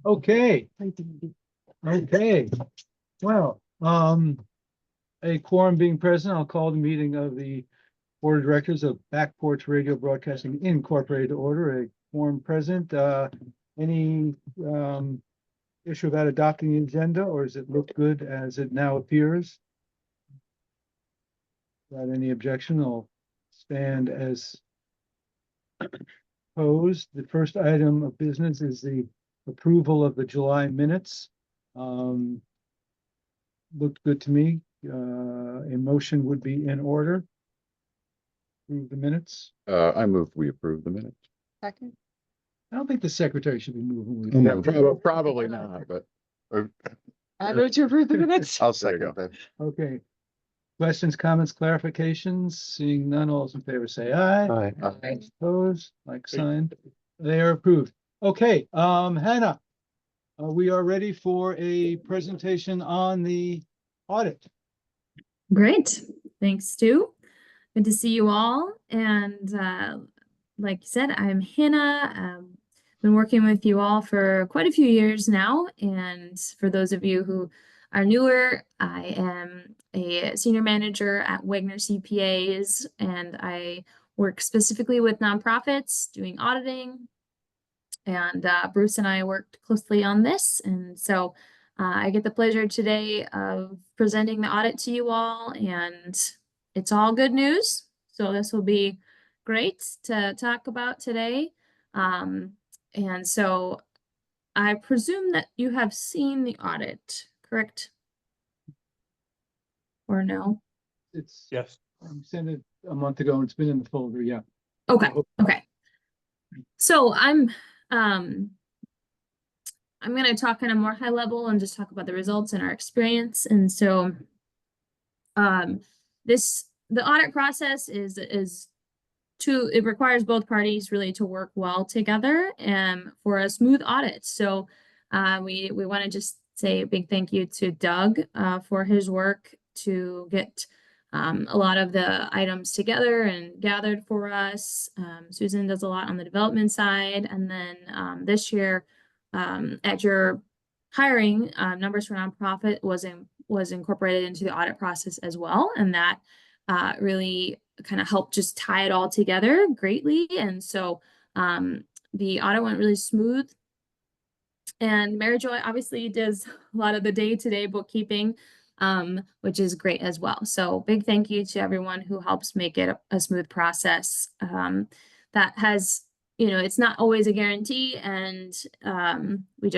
Okay. Okay. Well, a quorum being present, I'll call the meeting of the Board of Directors of Back Porch Radio Broadcasting Incorporated to order. A quorum present. Any issue about adopting the agenda, or does it look good as it now appears? Without any objection, I'll stand as posed. The first item of business is the approval of the July minutes. Looked good to me. A motion would be in order. Approve the minutes. I move we approve the minutes. Second. I don't think the secretary should be moving. No, probably not, but I move to approve the minutes. I'll second that. Okay. Questions, comments, clarifications? Seeing none, all those in favor say aye. Aye. Opposed, like sign. They are approved. Okay, Hannah, we are ready for a presentation on the audit. Great. Thanks, Stu. Good to see you all. And like you said, I'm Hannah. Been working with you all for quite a few years now. And for those of you who are newer, I am a senior manager at Wagner CPAs, and I work specifically with nonprofits doing auditing. And Bruce and I worked closely on this. And so I get the pleasure today of presenting the audit to you all, and it's all good news. So this will be great to talk about today. And so I presume that you have seen the audit, correct? Or no? It's, Yes. I sent it a month ago and it's been in the folder, yeah. Okay, okay. So I'm going to talk kind of more high level and just talk about the results and our experience. And so the audit process it requires both parties really to work well together for a smooth audit. So we want to just say a big thank you to Doug for his work to get a lot of the items together and gathered for us. Susan does a lot on the development side. And then this year at your hiring, numbers for nonprofit was incorporated into the audit process as well. And that really kind of helped just tie it all together greatly. And so the audit went really smooth. And Mary Joy obviously does a lot of the day-to-day bookkeeping, which is great as well. So big thank you to everyone who helps make it a smooth process. That has, it's not always a guarantee, and we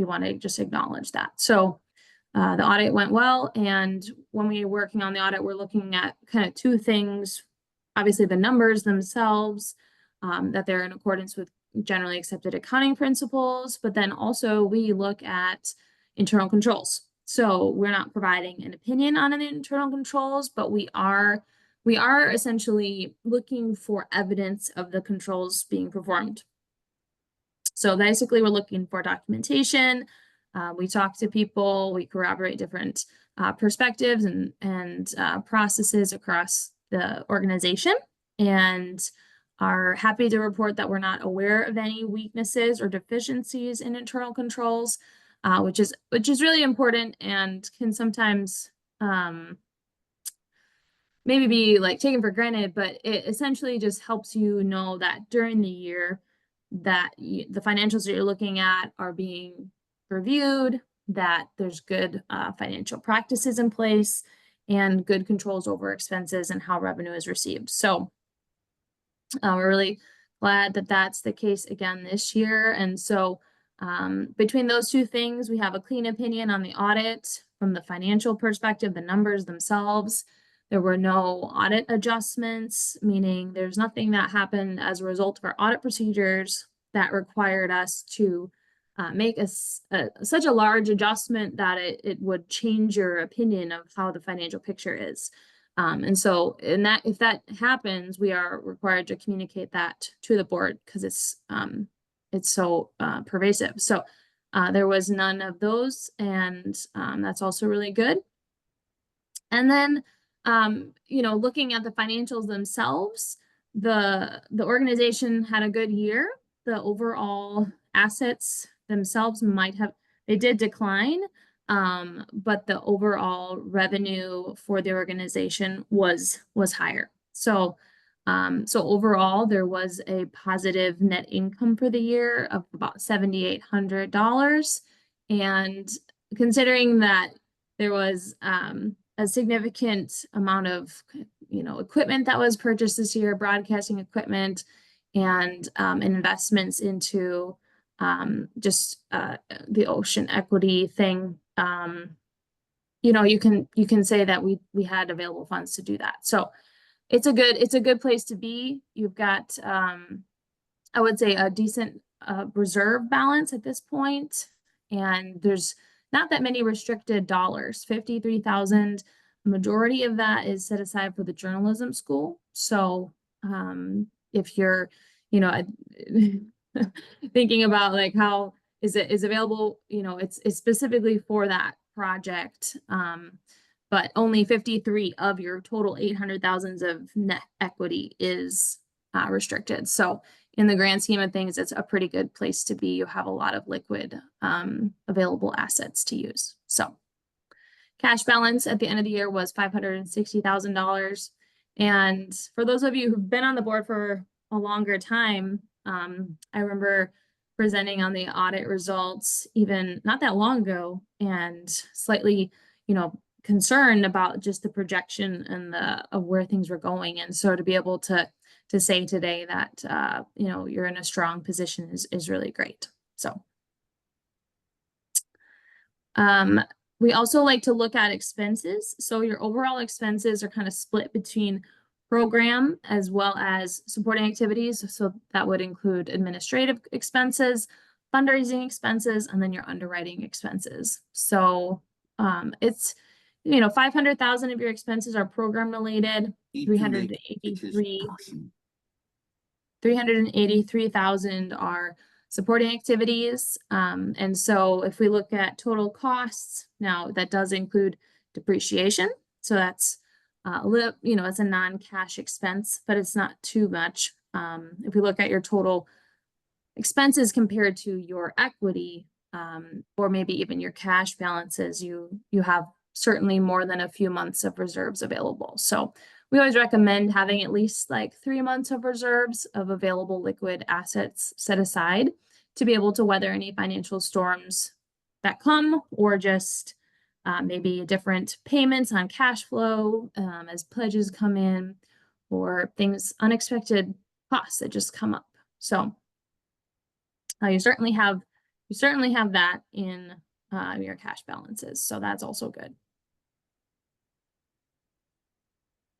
want to just acknowledge that. So the audit went well, and when we were working on the audit, we're looking at kind of two things. Obviously, the numbers themselves, that they're in accordance with generally accepted accounting principles, but then also we look at internal controls. So we're not providing an opinion on the internal controls, but we are essentially looking for evidence of the controls being performed. So basically, we're looking for documentation. We talk to people, we corroborate different perspectives and processes across the organization, and are happy to report that we're not aware of any weaknesses or deficiencies in internal controls, which is really important and can sometimes maybe be like taken for granted, but it essentially just helps you know that during the year that the financials that you're looking at are being reviewed, that there's good financial practices in place, and good controls over expenses and how revenue is received. So we're really glad that that's the case again this year. And so between those two things, we have a clean opinion on the audit from the financial perspective, the numbers themselves. There were no audit adjustments, meaning there's nothing that happened as a result of our audit procedures that required us to make such a large adjustment that it would change your opinion of how the financial picture is. And so if that happens, we are required to communicate that to the board because it's so pervasive. So there was none of those, and that's also really good. And then, looking at the financials themselves, the organization had a good year. the overall assets themselves they did decline. But the overall revenue for the organization was higher. So overall, there was a positive net income for the year of about $7,800. And considering that there was a significant amount of equipment that was purchased this year, broadcasting equipment, and investments into just the ocean equity thing, you can say that we had available funds to do that. So it's a good place to be. You've got I would say a decent reserve balance at this point, and there's not that many restricted dollars. 53,000. Majority of that is set aside for the journalism school. So if you're thinking about like how is available, it's specifically for that project. But only 53 of your total 800,000 of net equity is restricted. So in the grand scheme of things, it's a pretty good place to be. You have a lot of liquid available assets to use. So cash balance at the end of the year was $560,000. And for those of you who've been on the board for a longer time, I remember presenting on the audit results even not that long ago, and slightly, concerned about just the projection and of where things were going. And so to be able to say today that you're in a strong position is really great. So we also like to look at expenses. So your overall expenses are kind of split between program as well as supporting activities. So that would include administrative expenses, fundraising expenses, and then your underwriting expenses. So it's 500,000 of your expenses are program related, 383,000 are supporting activities. And so if we look at total costs, now that does include depreciation. So that's a little, it's a non-cash expense, but it's not too much. If we look at your total expenses compared to your equity, or maybe even your cash balances, you have certainly more than a few months of reserves available. So we always recommend having at least like 3 months of reserves of available liquid assets set aside to be able to weather any financial storms that come, or just maybe different payments on cash flow as pledges come in, or unexpected costs that just come up. So you certainly have that in your cash balances. So that's also good.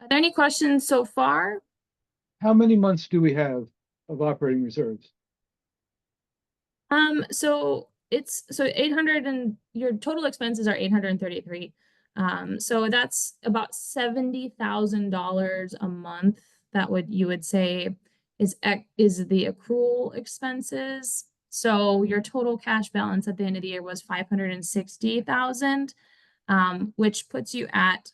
Are there any questions so far? How many months do we have of operating reserves? So 800, and your total expenses are 833. So that's about $70,000 a month. You would say is the accrual expenses. So your total cash balance at the end of the year was 560,000, which puts you at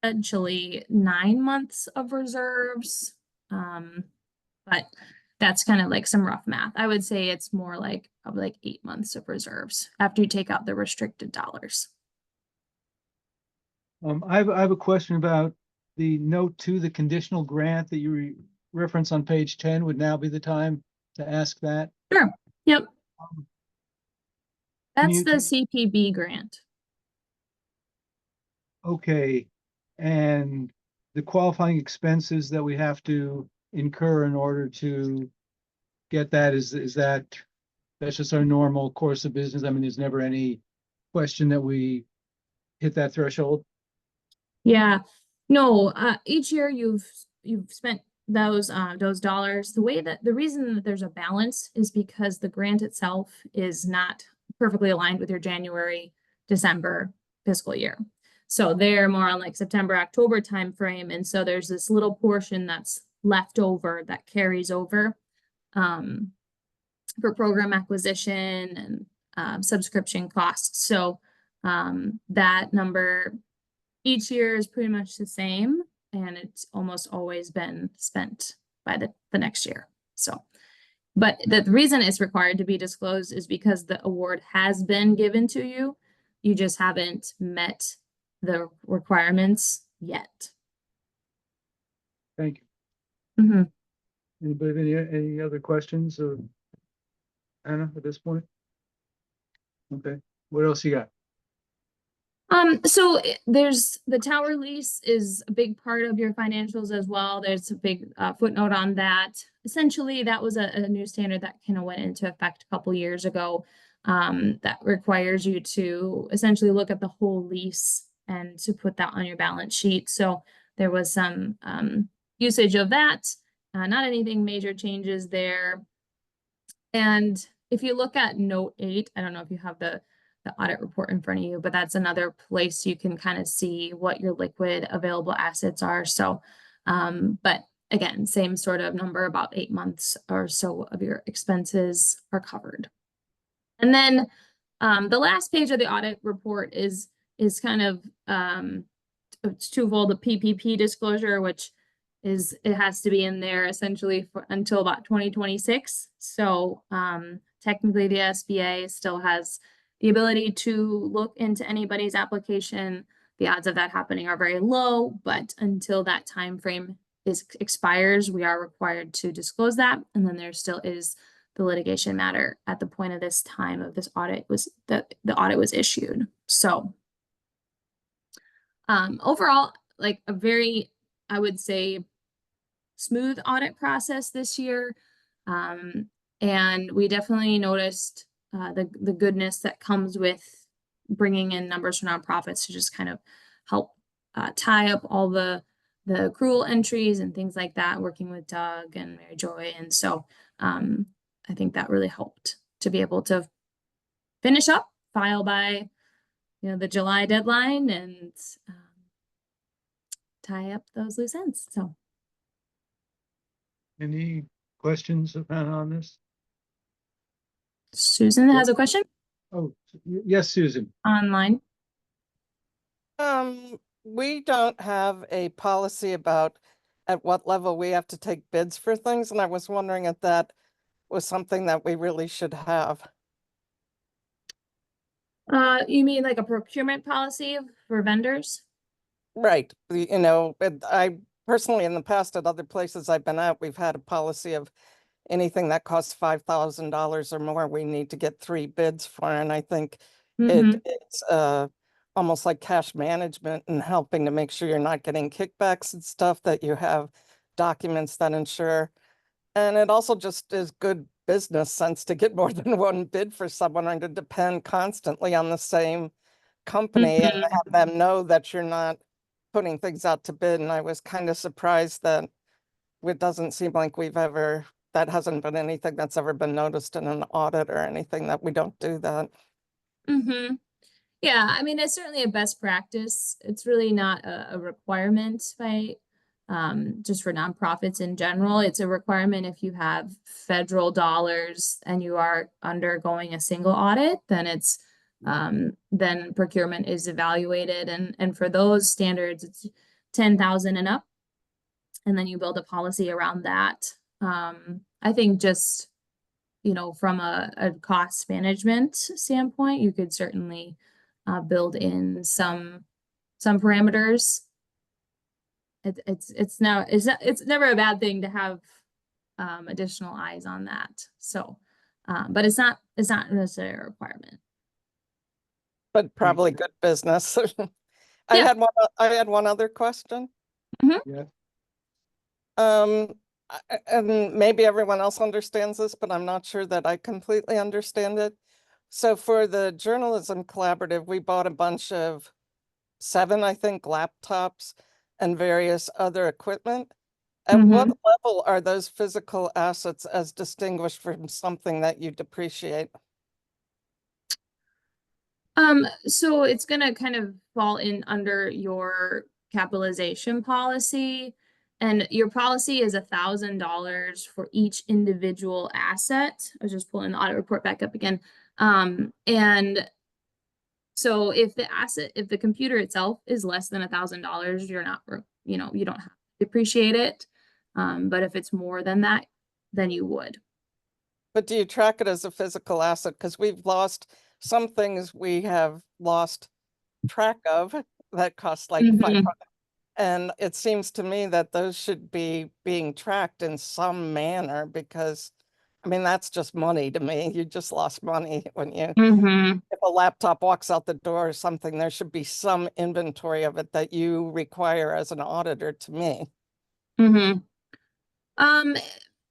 essentially 9 months of reserves. But that's kind of like some rough math. I would say it's more like probably like 8 months of reserves after you take out the restricted dollars. I have a question about the note to the conditional grant that you reference on page 10. Would now be the time to ask that? Sure. Yep. That's you- the CPB grant. Okay, and the qualifying expenses that we have to incur in order to get that, that's just our normal course of business? I mean, there's never any question that we hit that threshold? Yeah. No, each year you've spent those dollars. The reason that there's a balance is because the grant itself is not perfectly aligned with your January, December fiscal year. So they're more on like September, October timeframe. And so there's this little portion that's left over that carries over for program acquisition and subscription costs. So that number each year is pretty much the same, and it's almost always been spent by the next year. So But the reason it's required to be disclosed is because the award has been given to you. You just haven't met the requirements yet. Thank you. Mm-hmm. Anybody have any other questions of Anna at this point? Okay, what else you got? So there's the tower lease is a big part of your financials as well. There's a big footnote on that. Essentially, that was a new standard that kind of went into effect a couple years ago. That requires you to essentially look at the whole lease and to put that on your balance sheet. So there was some usage of that. Not anything major changes there. And if you look at note 8, I don't know if you have the audit report in front of you, but that's another place you can kind of see what your liquid available assets are. So, but again, same sort of number, about 8 months or so of your expenses are covered. And then the last page of the audit report is kind of it's twofold, the PPP disclosure, which is it has to be in there essentially for until about 2026. So technically the SBA still has the ability to look into anybody's application. The odds of that happening are very low, but until that time frame expires, we are required to disclose that. And then there still is the litigation matter at the point of this time of this audit was that the audit was issued. So overall, like a very, I would say, smooth audit process this year. And we definitely noticed the goodness that comes with bringing in numbers for nonprofits to just kind of help tie up all the accrual entries and things like that, working with Doug and Mary Joy. And so I think that really helped to be able to finish up, file by the July deadline, and tie up those loose ends. So Any questions on this? Susan has a question Oh, yes, Susan. online. We don't have a policy about at what level we have to take bids for things, and I was wondering if that was something that we really should have. You mean like a procurement policy for vendors? Right. I personally, in the past, at other places I've been at, we've had a policy of anything that costs $5,000 or more, we need to get 3 bids for. And I think it's almost like cash management and helping to make sure you're not getting kickbacks and stuff, that you have documents that ensure. And it also just is good business sense to get more than one bid for someone and to depend constantly on the same company and have them know that you're not putting things out to bid. And I was kind of surprised that it doesn't seem like that hasn't been anything that's ever been noticed in an audit or anything, that we don't do that. Yeah, I mean, it's certainly a best practice. It's really not a requirement by just for nonprofits in general. It's a requirement if you have federal dollars and you are undergoing a single audit, then it's then procurement is evaluated, and for those standards it's 10,000 and up, and then you build a policy around that. I think just from a cost management standpoint, you could certainly build in some parameters. It's never a bad thing to have additional eyes on that. So, but it's not necessarily a requirement. But probably good business. I had one other question. Yeah. And maybe everyone else understands this, but I'm not sure that I completely understand it. So for the Journalism Collaborative, we bought a bunch of 7, I think, laptops and various other equipment. At what level are those physical assets as distinguished from something that you depreciate? So it's gonna kind of fall in under your capitalization policy, and your policy is $1,000 for each individual asset. I was just pulling the audit report back up again. And so if the computer itself is less than $1,000, you're not, you don't have to depreciate it. But if it's more than that, then you would. But do you track it as a physical asset? Because we've lost some things we have lost track of that cost like Mhm. 500. And it seems to me that those should be being tracked in some manner because, I mean, that's just money to me. You just lost money when you, Mhm. if a laptop walks out the door or something, there should be some inventory of it that you require as an auditor to me. Mhm. Um,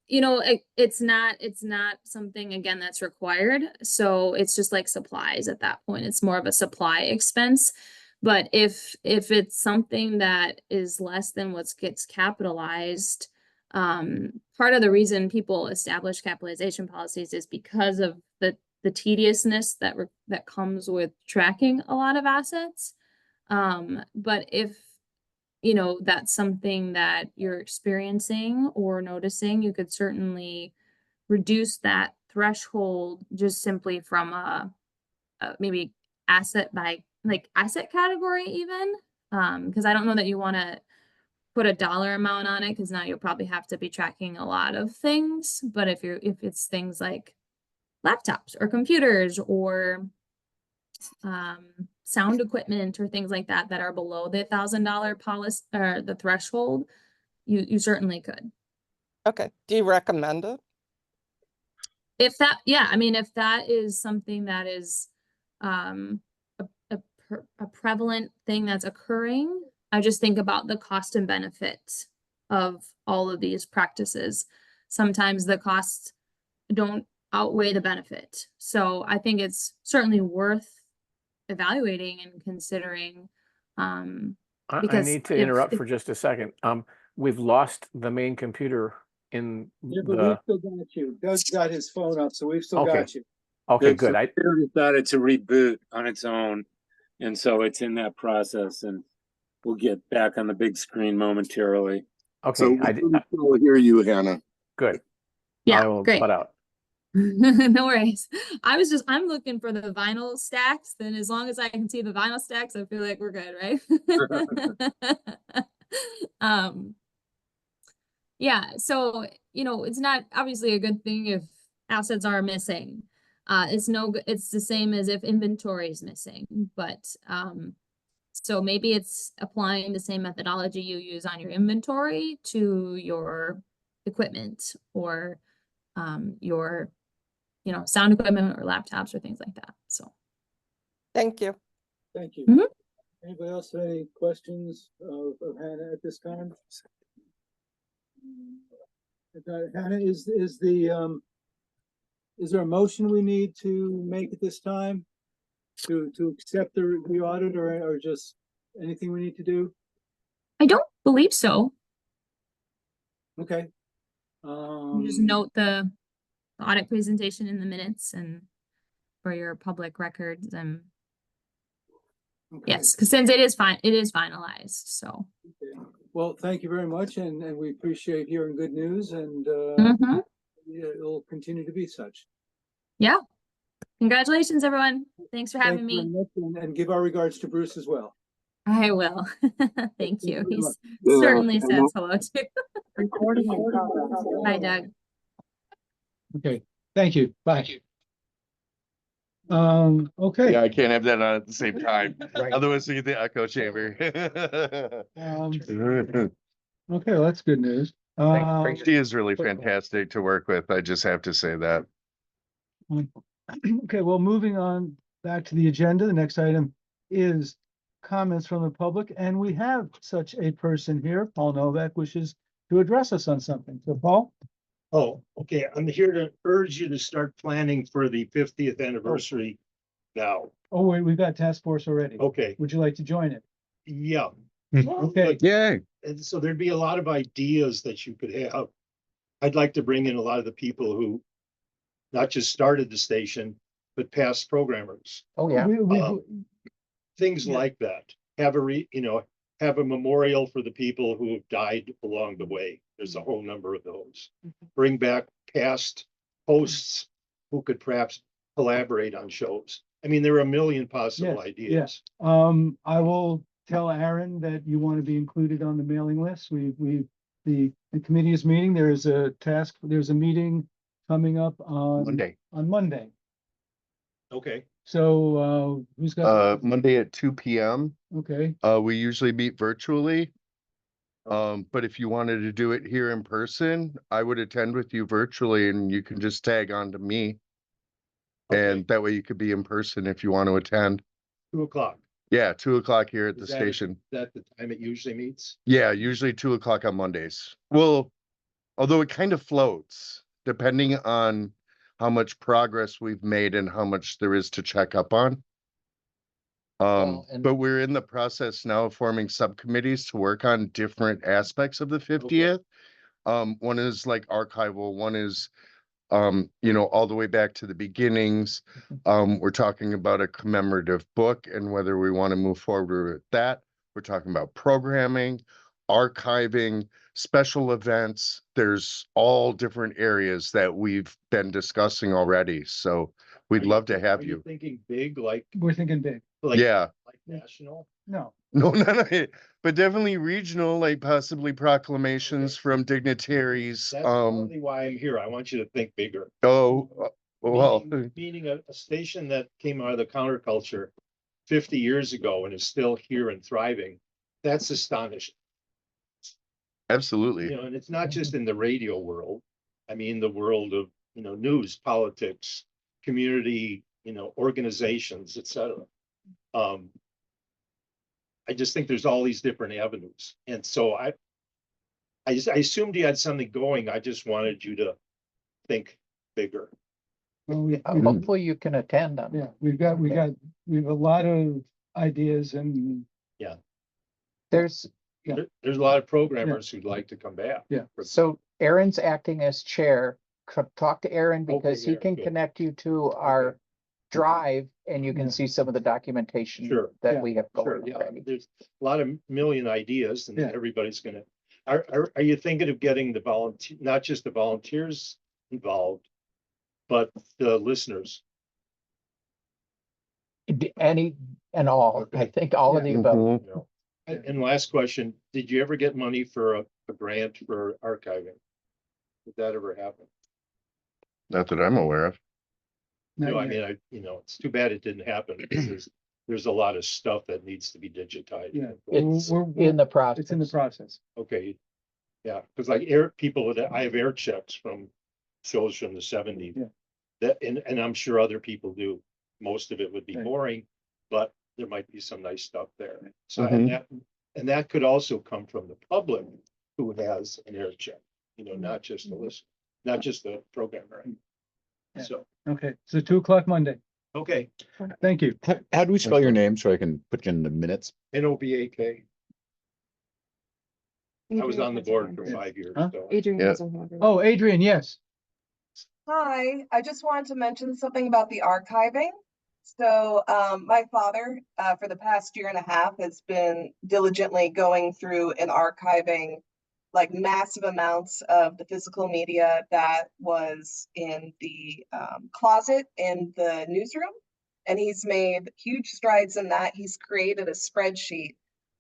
it's not something again that's required. So it's just like supplies at that point. It's more of a supply expense. But if it's something that is less than what gets capitalized, part of the reason people establish capitalization policies is because of the tediousness that comes with tracking a lot of assets. But if that's something that you're experiencing or noticing, you could certainly reduce that threshold just simply from a maybe asset by like asset category even. Because I don't know that you want to put a dollar amount on it because now you'll probably have to be tracking a lot of things. But if it's things like laptops or computers or sound equipment or things like that that are below the $1,000 policy or the threshold, you certainly could. Okay. Do you recommend it? If that, yeah, I mean, if that is something that is a prevalent thing that's occurring, I just think about the cost and benefit of all of these practices. Sometimes the costs don't outweigh the benefit. So I think it's certainly worth evaluating and considering. I Because need to if- interrupt if- for just a second. We've lost the main computer in Yeah, but we've the, still got you. Doug's got his phone up, so we've still Okay. got you. okay, The good. I, computer decided to reboot on its own, and so it's in that process, and we'll get back on the big screen momentarily. okay, We'll hear you, Hannah. good. I Yeah, will great. butt out. No worries. I'm looking for the vinyl stacks. Then as long as I can see the vinyl stacks, I feel like we're good, right? Yeah, so it's not obviously a good thing if assets are missing. It's the same as if inventory is missing, but so maybe it's applying the same methodology you use on your inventory to your equipment or your sound equipment or laptops or things like that. So Thank you. Thank you. Mhm. Anybody else have any questions of Hannah at this time? Hannah, is there a motion we need to make at this time? To accept the audit or just anything we need to do? I don't believe so. Okay. You just note the audit presentation in the minutes and for your public records and okay. yes, because since it is finalized, so. Okay. Well, thank you very much, and we appreciate hearing good news, and Mhm. yeah, it'll continue to be such. Yeah. Congratulations, everyone. Thanks for having Thank you me. very much, and give our regards to Bruce as well. I will. Thank you. very He's much. certainly Yeah, says hello too. Bye, Doug. Okay, thank you. Bye. Okay. Yeah, I can't have that on at the same time. Right. Otherwise we get the echo chamber. Okay, well, that's good news. She is really fantastic to work with. I just have to say that. Okay, well, moving on back to the agenda, the next item is comments from the public, and we have such a person here. Paul Novak wishes to address us on something. So, Paul? Oh, okay. I'm here to urge you to start planning for the 50th anniversary now. Oh, wait, we've got task force already. Okay, Would you like to join it? yeah. Okay, Yay. And so there'd be a lot of ideas that you could have. I'd like to bring in a lot of the people who not just started the station, but past programmers. oh, yeah. We, Things Yeah. like that. Have a memorial for the people who have died along the way. There's a whole number of those. Bring back past hosts who could perhaps collaborate on shows. I mean, there are a million possible Yes, ideas. I will tell Aaron that you want to be included on the mailing list. The committee is meeting. There's a meeting coming up on Monday. Monday. Okay, So, who's got, Monday at 2 p.m. okay, We usually meet virtually. But if you wanted to do it here in person, I would attend with you virtually and you can just tag on to me. Okay. And that way you could be in person if you want to attend. 2:00. Yeah, 2 o'clock here at the Is that station. Is that the time it usually meets? Yeah, usually 2 o'clock on Mondays. Well, although it kind of floats depending on how much progress we've made and how much there is to check up on. Well, and- But we're in the process now of forming subcommittees to work on different aspects of the 50th. One is like archival, one is all the way back to the beginnings. We're talking about a commemorative book and whether we want to move forward with that. We're talking about programming, archiving, special events. There's all different areas that we've been discussing already. So we'd Are you love to think- have are you. Thinking big, like, we're thinking big. Yeah. like national? No, No, but definitely regional, like possibly proclamations from dignitaries. That's partly why I'm here. I want you to think bigger. Well, Meaning a station that came out of the counterculture 50 years ago and is still here and thriving. That's astonishing. absolutely. And it's not just in the radio world. I mean, the world of, news, politics, community, organizations, et cetera. I just think there's all these different avenues. And so I assumed you had something going. I just wanted you to think bigger. well, we, Hopefully you can attend on. yeah, we have a lot of ideas and, There's, Yeah. There's a lot of programmers who'd like to come back. Yeah. so Aaron's acting as chair. Talk to Aaron because he Aaron, can good. connect you to our drive and you Yeah. can see some of the documentation Sure. Yeah. that we have Sure, going yeah, already. there's a lot of million ideas and Yeah. everybody's gonna, are you thinking of getting the volunteer, not just the volunteers involved, but the listeners? Any and all, I think all of the above. Mhm. You know? And last question, did you ever get money for a grant for archiving? Did that ever happen? Not that I'm aware of. not No, I yet. mean, it's too bad it didn't happen because there's a lot of stuff that needs to be digitized. Yeah. It's We're- in the process. It's in the process. Okay, yeah, because like I have air checks from shows from the '70s. Yeah. That, and I'm sure other people do. Most of it would be Right. boring, but there might be some nice stuff there. So, Mhm. and that could also come from the public who has an air check, not just the list, not just the programmer. Yeah. So, Okay, so 2 o'clock Monday. okay, Thank you. How do we spell your name so I can put you in the minutes? NOBAK. I was on the board for Yeah. 5 years, Huh? so. Adrian Yeah. doesn't have it. Oh, Adrian, yes. Hi, I just wanted to mention something about the archiving. So my father, for the past year and a half, has been diligently going through and archiving like massive amounts of the physical media that was in the closet in the newsroom. And he's made huge strides in that. He's created a spreadsheet.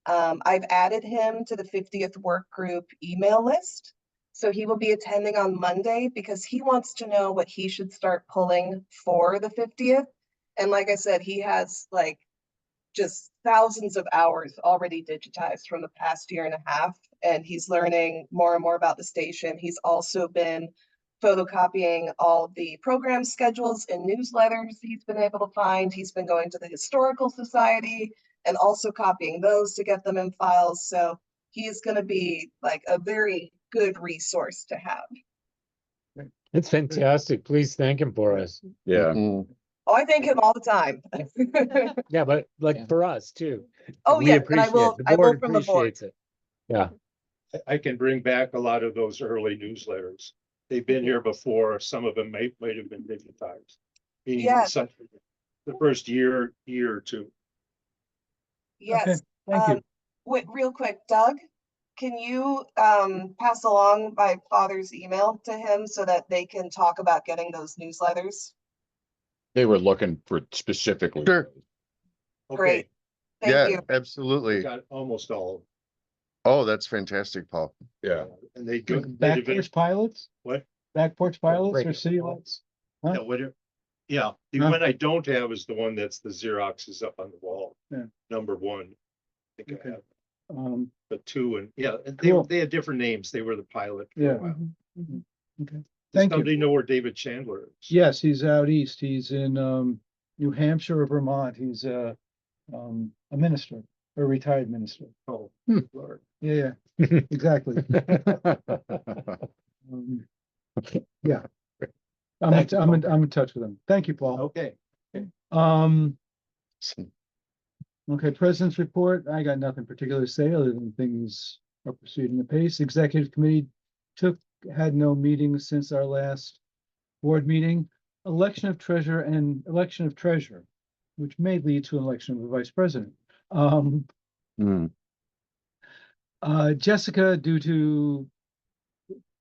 I've added him to the 50th work group email list. So he will be attending on Monday because he wants to know what he should start pulling for the 50th. And like I said, he has like just thousands of hours already digitized from the past year and a half. And he's learning more and more about the station. He's also been photocopying all the program schedules and newsletters he's been able to find. He's been going to the Historical Society and also copying those to get them in files. So he is going to be like a very good resource to have. That's fantastic. Please thank him for us. Yeah. Mhm. Oh, I thank him all the time. Yeah, but like Yeah. for us too. Oh, We yes, and appreciate it. The I will board from the board. appreciates it. Yeah. I can bring back a lot of those early newsletters. They've been here before. Some of them might have been digitized. Meaning Yes. the first year or two. Yes. Thank you. Wait, real quick, Doug, can you pass along my father's email to him so that they can talk about getting those newsletters? They were looking for specifically. Sure. Okay, Great. Thank Yeah, you. absolutely. got almost all. Oh, that's fantastic, Paul. Yeah. And they do. Backwards pilots? What? back porch pilots or Radio city calls. lights? Huh? Yeah, whatever. Yeah, the Huh? one I don't have is the one that's the Xerox is up on the wall. Yeah. Number one. I think I Okay. have the two and and Cool. they had different names. They were the pilot. For Yeah. a while. Okay. Does Thank somebody you. know where David Chandler is? Yes, he's out east. He's in New Hampshire or Vermont. He's a minister, a retired minister. Oh, Lord. Yeah, exactly. Yeah. I'm in touch with him. Thank you, Paul. Okay. Um, okay, President's report. I got nothing particular to say other than things are proceeding apace. Executive committee had no meetings since our last board meeting. Election of treasurer and election of treasurer, which may lead to an election of a vice president. Jessica, due to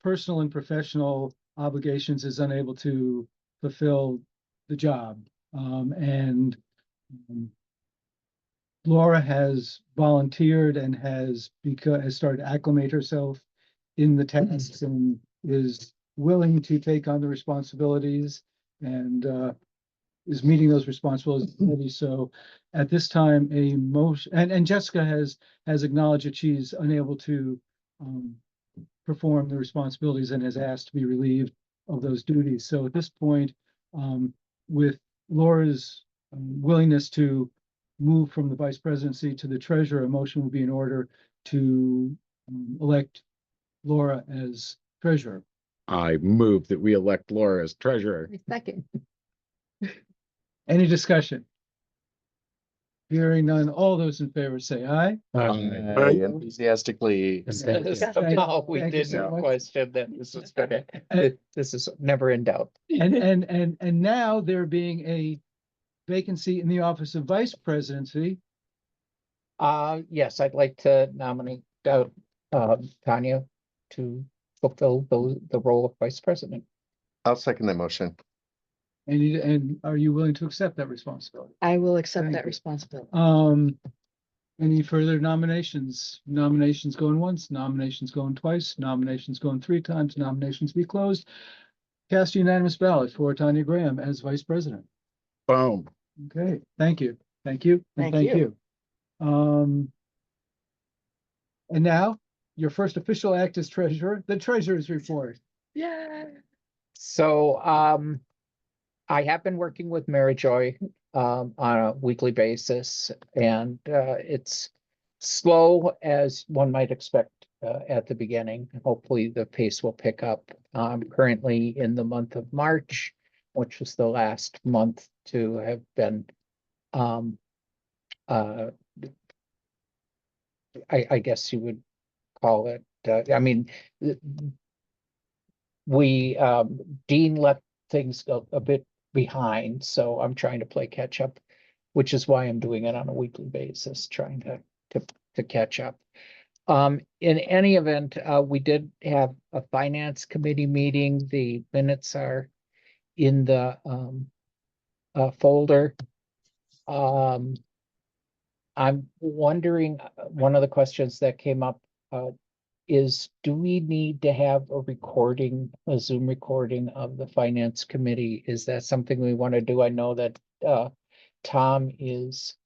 personal and professional obligations, is unable to fulfill the job. And Laura has volunteered and has started to acclimate herself in the tasks and is willing to take on the responsibilities and is meeting those responsibilities. So at this time, a motion, and Jessica has acknowledged that she's unable to perform the responsibilities and has asked to be relieved of those duties. So at this point, with Laura's willingness to move from the vice presidency to the treasurer, a motion will be in order to elect Laura as treasurer. I move that we elect Laura as treasurer. Second. Any discussion? Hearing none, all those in favor say aye. I enthusiastically. Somehow we Thank you so didn't much. question that this is gonna, And- this is never in doubt. And now there being a vacancy in the office of vice presidency, Yes, I'd like to nominate Tanya to fulfill the role of vice president. I'll second that motion. and are you willing to accept that responsibility? I will accept Thank that you. responsibility. Any further nominations? Nominations going once, nominations going twice, nominations going 3 times, nominations be closed. Cast unanimous ballot for Tanya Graham as vice president. Boom. Okay, thank you, thank you, and Thank thank you. And now, your first official act as treasurer, the treasurer's report. Yeah. So, I have been working with Mary Joy, on a weekly basis, and, it's slow as one might expect, at the beginning. Hopefully the pace will pick up. I'm currently in the month of March, which was the last month to have been, I guess you would call it, I mean, Dean left things a bit behind, so I'm trying to play catch up, which is why I'm doing it on a weekly basis, trying to catch up. In any event, we did have a finance committee meeting. The minutes are in the folder. I'm wondering, one of the questions that came up is, do we need to have a Zoom recording of the finance committee? Is that something we want to do? I know that Tom is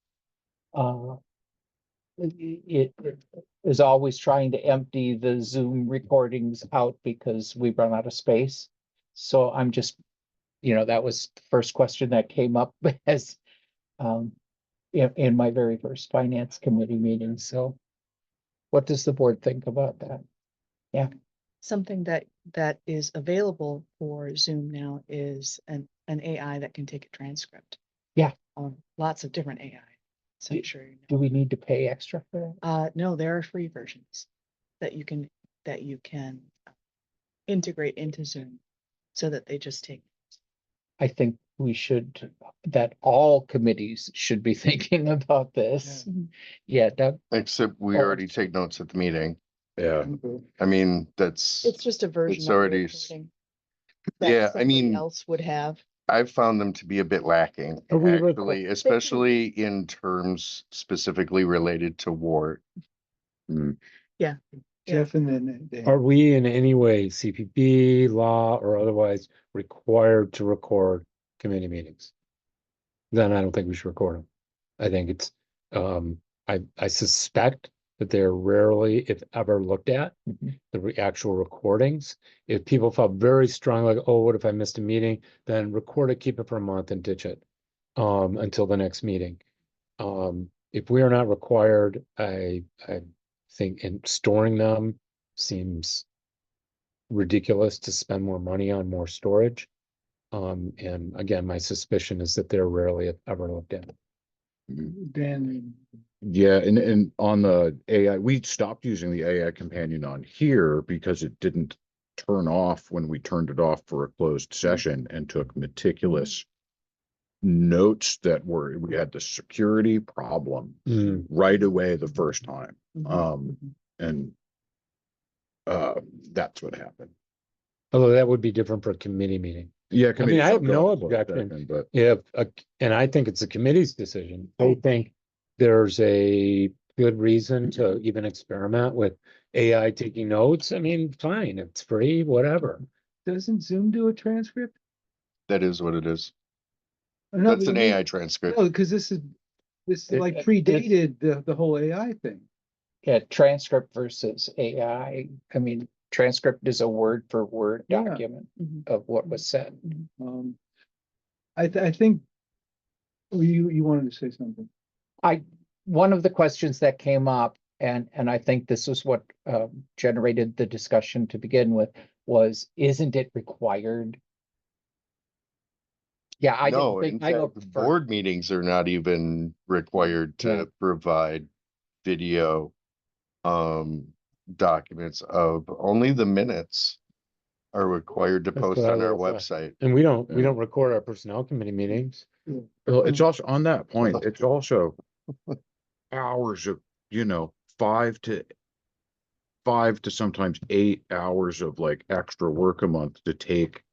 is always trying to empty the Zoom recordings out because we run out of space. So I'm just, that was the first question that came up as in my very first finance committee meeting. So what does the board think about that? Yeah. Something that is available for Zoom now is an AI that can take a transcript. Yeah. Lots of different AI. So I'm sure you Do know. we need to pay extra for that? No, there are free versions that you can integrate into Zoom so that they just take. I think that all committees should be thinking about this. Yeah, Doug? Except we Oh. already take notes at the meeting. Yeah. I mean, that's, It's just a version. It's of the already recording that yeah, I somebody mean, else would have. I've found them to be a bit lacking, Are we actually, especially in terms specifically related to WART. Yeah. Jeff and then Dan. Are we in any way, CPP, law, or otherwise required to record committee meetings? Then I don't think we should record them. I think it's, I suspect that they're rarely, if ever, looked at, the actual recordings. If people felt very strongly, like, oh, what if I missed a meeting? Then record it, keep it for a month and ditch it until the next meeting. If we are not required, I think in storing them seems ridiculous to spend more money on more storage. And again, my suspicion is that they're rarely if ever looked at. Dan, Yeah, and on the AI, we stopped using the AI companion on here because it didn't turn off when we turned it off for a closed session and took meticulous notes that we had the security problem right away the first time. And that's what happened. Although that would be different for a committee meeting. Yeah, I mean, I have committee no took off for a objection second, but if, and I think it's the committee's decision. They think there's a good reason to even experiment with AI taking notes. I mean, fine, it's free, whatever. doesn't Zoom do a transcript? That is what it is. No, That's but an I mean- AI transcript. No, because this is like predated the whole AI thing. Yeah, transcript versus AI. I mean, transcript is a word for word Yeah. document of what was said. I think you wanted to say something. One of the questions that came up, and I think this is what generated the discussion to begin with, was, isn't it required? Yeah, I No, didn't in think. I fact, looked for- board meetings are not even required to Yeah. provide video documents of, only the minutes are required to That's post what I on our would've thought. website. And we don't Yeah. record our personnel committee meetings. well, it's also on that point, it's also hours of, 5 to sometimes 8 hours of like extra work a month to take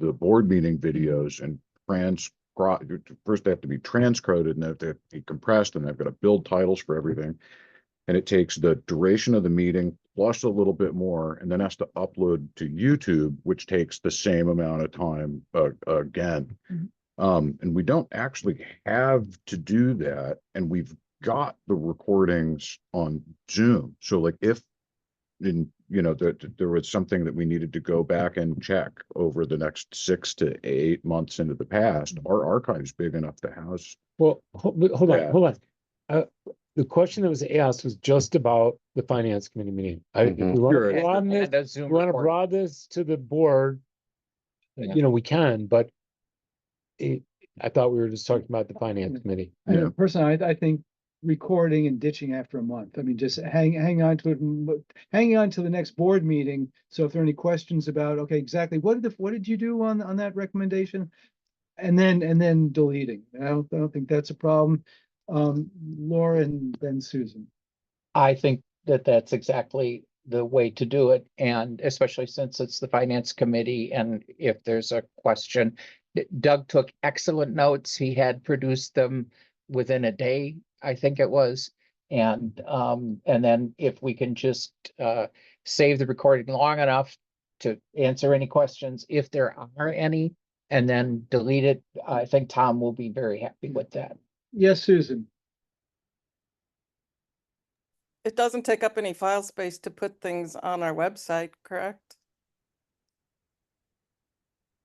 the board meeting videos and first they have to be transcoded and they have to be compressed, and I've got to build titles for everything. And it takes the duration of the meeting plus a little bit more, and then has to upload to YouTube, which takes the same amount of time again. And we don't actually have to do that, and we've got the recordings on Zoom. So like if that there was something that we needed to go back and check over the next 6 to 8 months into the past, our archive's big enough to house. Well, hold Yeah. on. The question that was asked was just about the finance committee meeting. If we want Sure. to broaden this, And a Zoom we want to recording. broaden this to the board, Yeah. we can, but I thought we were just talking about the finance committee. Yeah. Personally, I think recording and ditching after a month. I mean, just hang on to it, hanging on to the next board meeting. So if there are any questions about, okay, exactly what did you do on that recommendation? And then deleting. I don't think that's a problem. Laura and then Susan. I think that that's exactly the way to do it, and especially since it's the finance committee, and if there's a question, Doug took excellent notes. He had produced them within a day, I think it was. And then if we can just save the recording long enough to answer any questions, if there are any, and then delete it, I think Tom will be very happy with that. Yes, Susan. It doesn't take up any file space to put things on our website, correct?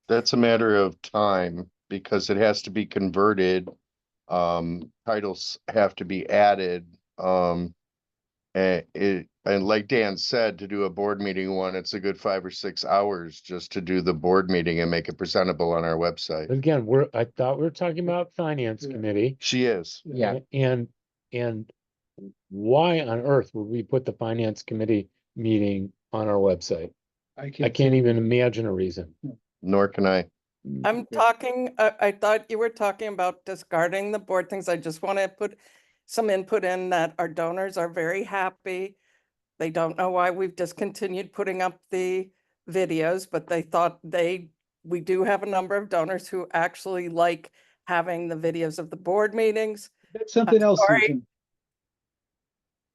That's a matter of time because it has to be converted. Titles have to be added. And like Dan said, to do a board meeting one, it's a good 5 or 6 hours just to do the board meeting and make it presentable on our website. But again, I thought we were talking about finance committee. She is. Yeah. And why on earth would we put the finance committee meeting on our website? I can't even imagine a reason. Nor can I. I'm talking, I thought you were talking about discarding the board things. I just want to put some input in that our donors are very happy. They don't know why we've discontinued putting up the videos, but they thought we do have a number of donors who actually like having the videos of the board meetings. That's something else, sorry. Susan.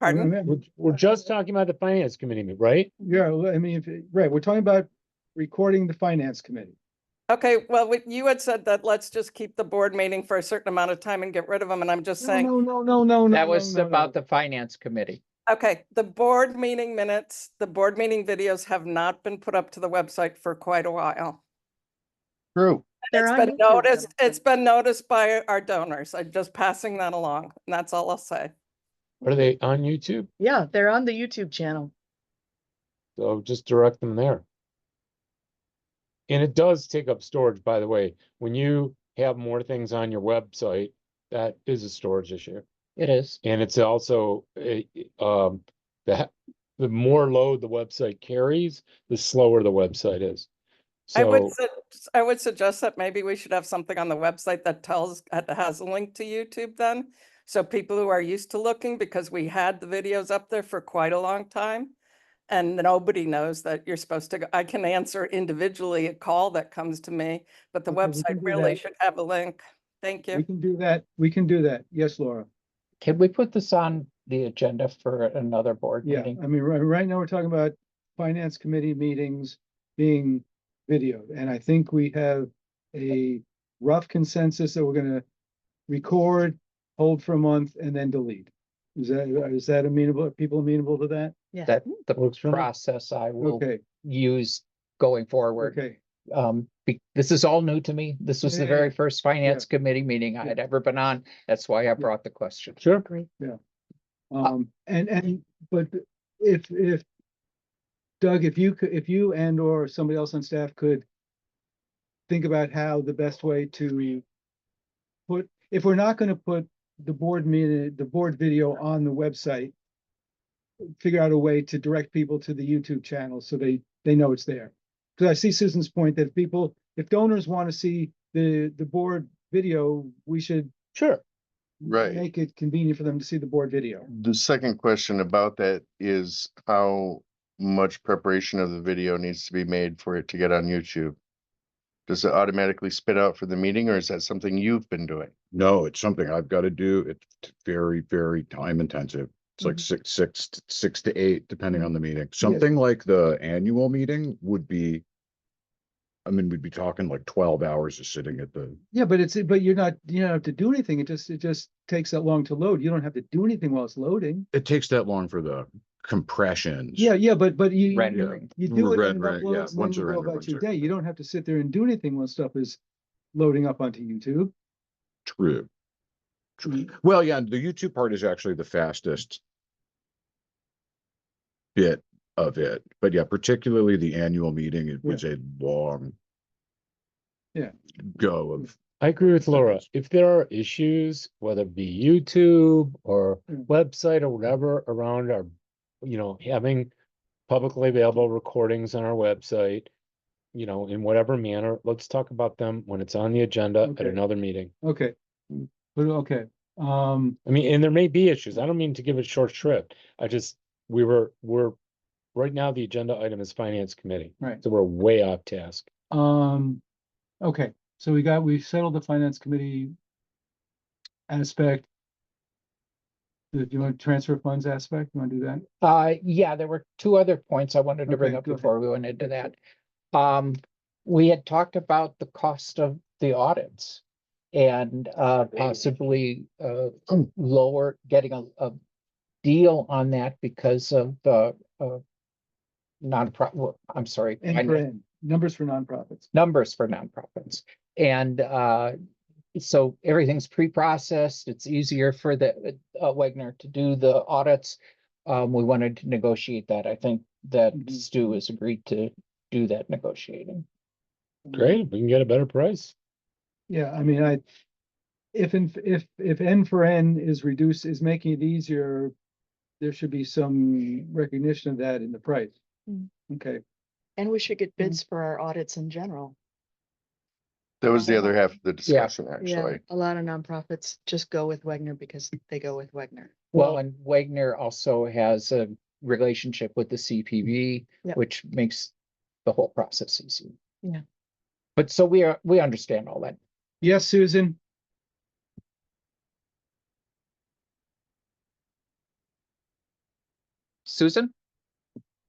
Pardon? We're just talking about the finance committee, right? Yeah, I mean, right, we're talking about recording the finance committee. Okay, well, you had said that let's just keep the board meeting for a certain amount of time and get rid of them, and I'm just saying, No. That was about the finance committee. okay, the board meeting minutes, the board meeting videos have not been put up to the website for quite a while. True. They're It's on been YouTube, noticed, though. it's been noticed by our donors. I'm just passing that along, and that's all I'll say. Are they on YouTube? Yeah, they're on the YouTube channel. So just direct them there. And it does take up storage, by the way. When you have more things on your website, that is a storage issue. It is. And it's also the more load the website carries, the slower the website is. I would, So I would suggest that maybe we should have something on the website that has a link to YouTube then. So people who are used to looking, because we had the videos up there for quite a long time. And nobody knows that you're supposed to go. I can answer individually a call that comes to me, but the Okay, we can website do really that. should have a link. Thank We you. can do that. We can do that. Yes, Laura. Can we put this on the agenda for another board Yeah, meeting? I mean, right now we're talking about finance committee meetings being videoed, and I think we have a rough consensus that we're gonna record, hold for a month, and then delete. Is that amenable, are people amenable to that? Yeah. That the Works for me. process I will Okay, use going forward. okay, This is all new to me. This was the Yeah, very first finance committee meeting I Yeah. had ever been on. That's why I brought the question. sure. Great. But if Doug, if you and or somebody else on staff could think about how the best way to put, if we're not gonna put the board meeting, the board video on the website, figure out a way to direct people to the YouTube channel so they know it's there. Because I see Susan's point that if donors want to see the board video, we should Sure. Right. make it convenient for them to see the board video. The second question about that is how much preparation of the video needs to be made for it to get on YouTube? Does it automatically spit out for the meeting, or is that something you've been doing? No, it's something I've got to do. It's very, very time intensive. It's like six to eight, depending on the meeting. Something like the annual meeting would be, I mean, we'd be talking like 12 hours of sitting at the, Yeah, but you don't have to do anything. It just takes that long to load. You don't have to do anything while it's loading. it takes that long for the compressions. Yeah, but you Rendering. you do it and Rendering, upload yeah, it, and once then you they're go rendered, about once your they're- day. You don't have to sit there and do anything when stuff is loading up onto YouTube. True. Well, yeah, the YouTube part is actually the fastest bit of it. But yeah, particularly the annual meeting, it was a long go of, I agree with Laura. If there are issues, whether it be YouTube or website or whatever around our, having publicly available recordings on our website, in whatever manner, let's talk about them when it's on the agenda at Okay. another meeting. Okay. But okay. I mean, and there may be issues. I don't mean to give it short shrift. We're right now, the agenda item is finance committee. Right. So we're way off task. Okay, so we settled the finance committee aspect. Do you want transfer funds aspect? You want to do that? Yeah, there were two other points I wanted to bring Okay, up go ahead. before we went into that. We had talked about the cost of the audits and possibly getting a deal on that because of the nonprofit, I'm sorry. Numbers for nonprofits. Numbers for nonprofits. And so everything's pre-processed. It's easier for the Wagner to do the audits. We wanted to negotiate that. I think that Stu has agreed to do that negotiating. Great, we can get a better price. Yeah, I mean, if N for N is making it easier, there should be some recognition of that in the price. Okay. And we should get bids for our audits in general. That was the other half of the discussion, Yeah, actually. a lot of nonprofits just go with Wagner because they go with Wagner. Well, and Wagner also has a relationship with the CPB, Yep. which makes the whole process easy. Yeah. But so we understand all that. Yes, Susan? Susan?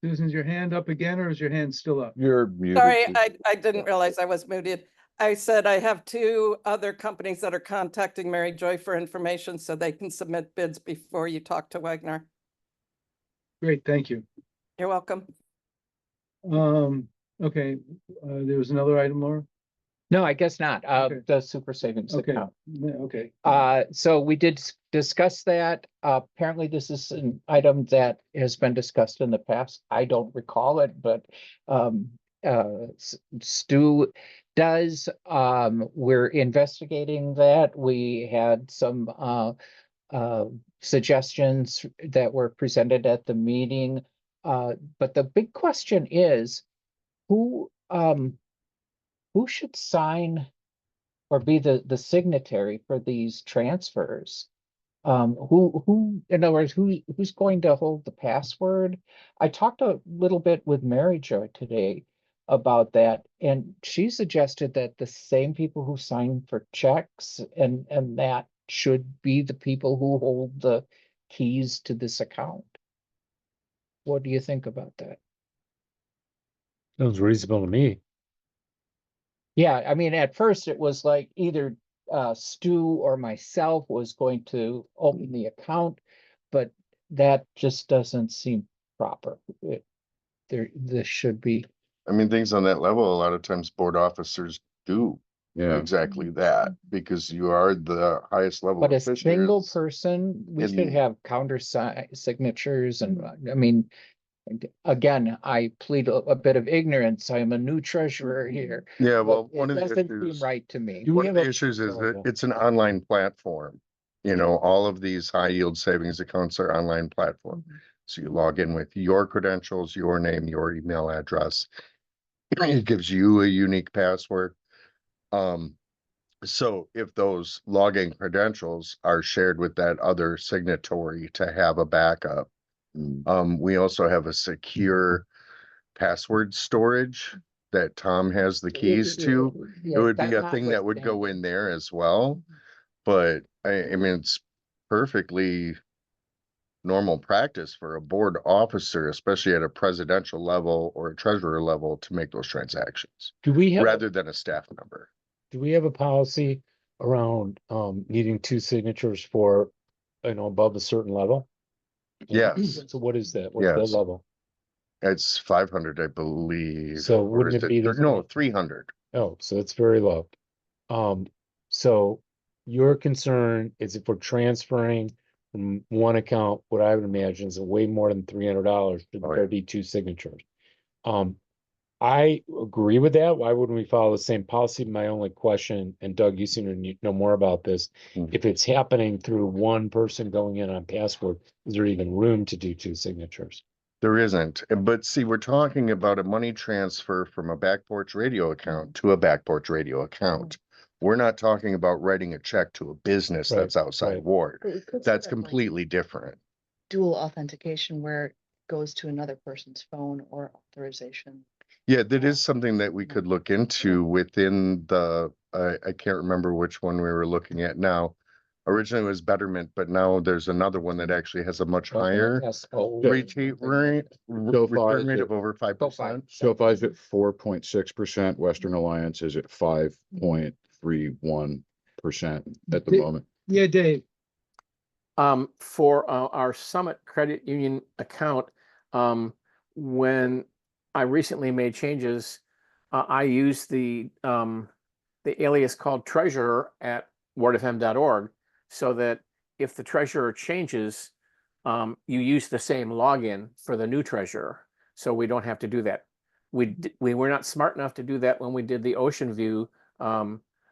Susan's your hand up again, or is your hand still up? You're muted. Sorry, Susan. I didn't realize I was muted. I said I have 2 other companies that are contacting Mary Joy for information so they can submit bids before you talk to Wagner. Great, thank you. You're welcome. Okay, there was another item, Laura? No, I guess not. Okay. The super savings Okay, account. okay. So we did discuss that. Apparently this is an item that has been discussed in the past. I don't recall it, but Stu does. We're investigating that. We had some suggestions that were presented at the meeting. But the big question is, who should sign or be the signatory for these transfers? Who, in other words, who's going to hold the password? I talked a little bit with Mary Jo today about that, and she suggested that the same people who sign for checks and that should be the people who hold the keys to this account. What do you think about that? Sounds reasonable to me. Yeah, I mean, at first it was like either Stu or myself was going to open the account, but that just doesn't seem proper. This should be. I mean, things on that level, a lot of times board officers do Yeah. exactly that because you are the highest level. But a official. single person, we should in- have counter signatures, and I mean, again, I plead a bit of ignorance. I am a new treasurer here. Yeah, but well, one it of the doesn't seem issues, right to me. Do we one of have the a- issues is Sorry, that Bill. it's an online platform. You know, all of these high yield savings accounts are online platform. So you log in with your credentials, your name, your email address. It gives you a unique password. So if those login credentials are shared with that other signatory to have a backup, we also have a secure password storage that Tom has the keys to. It would be a thing that would go in there as well. But I mean, it's perfectly normal practice for a board officer, especially at a presidential level or a treasurer level, to make those transactions Do we have, rather than a staff member. do we have a policy around, needing 2 signatures for, above a certain level? Yes. So what is that? What's the Yes. level? It's 500, I believe. So Or wouldn't is it be the- No, 300. Oh, so it's very low. So your concern is if we're transferring from one account, what I would imagine is way more than $300, should Oh, yeah. there be 2 signatures? I agree with that. Why wouldn't we follow the same policy? My only question, and Doug, you seem to know more about this. Mhm. If it's happening through one person going in on password, is there even room to do 2 signatures? There isn't. But see, we're talking about a money transfer from a back porch radio account to a back porch radio account. We're not talking about writing a check to a business Right, that's outside right. ward. But we could That's set up, like, completely different. dual authentication where it goes to another person's phone or authorization. Yeah, that is something that we could look into within the, I can't remember which one we were looking at now. Originally it was Betterment, but now there's another one that actually has a much higher return rate return rate of over 5%. SoFi's at 4.6%. Western Alliance is at 5.31% at the Did- moment. Yeah, Dave. For our Summit Credit Union account, when I recently made changes, I used the alias called treasurer at WORT-FM.org, so that if the treasurer changes, you use the same login for the new treasurer. So we don't have to do that. We were not smart enough to do that when we did the Ocean View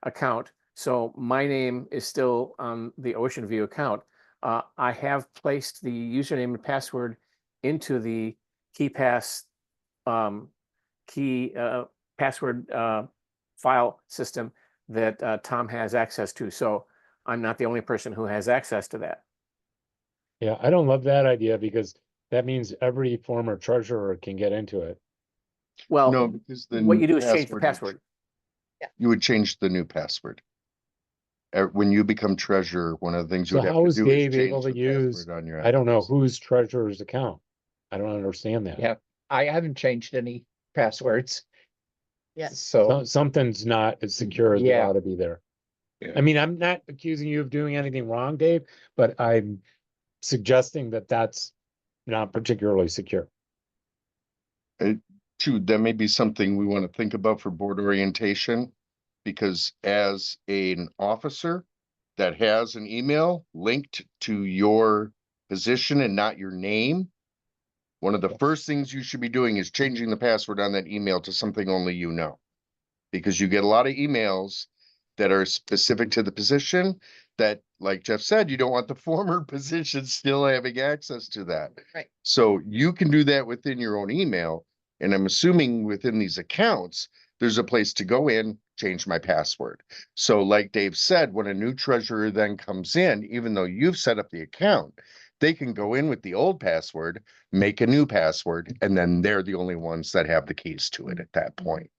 account. So my name is still on the Ocean View account. I have placed the username and password into the KeyPass password file system that Tom has access to. So I'm not the only person who has access to that. Yeah, I don't love that idea because that means every former treasurer can get into it. Well, No, because the what new you do is change the would- password. You would change the new password. When you become treasurer, one of the things you So would have how to is do is Dave change able to the use, password on your. I don't know apps. whose treasurer's account? I don't understand that. Yeah, I haven't changed any passwords. Yes. So, Something's not as secure as it Yeah. ought to be there. Yeah. I mean, I'm not accusing you of doing anything wrong, Dave, but I'm suggesting that that's not particularly secure. Too, that may be something we want to think about for board orientation. Because as an officer that has an email linked to your position and not your name, one of the first things you should be doing is changing the password on that email to something only you know. Because you get a lot of emails that are specific to the position that, like Jeff said, you don't want the former position still having access to that. Right. So you can do that within your own email. And I'm assuming within these accounts, there's a place to go in, change my password. So like Dave said, when a new treasurer then comes in, even though you've set up the account, they can go in with the old password, make a new password, and then they're the only ones that have the keys to it at that point.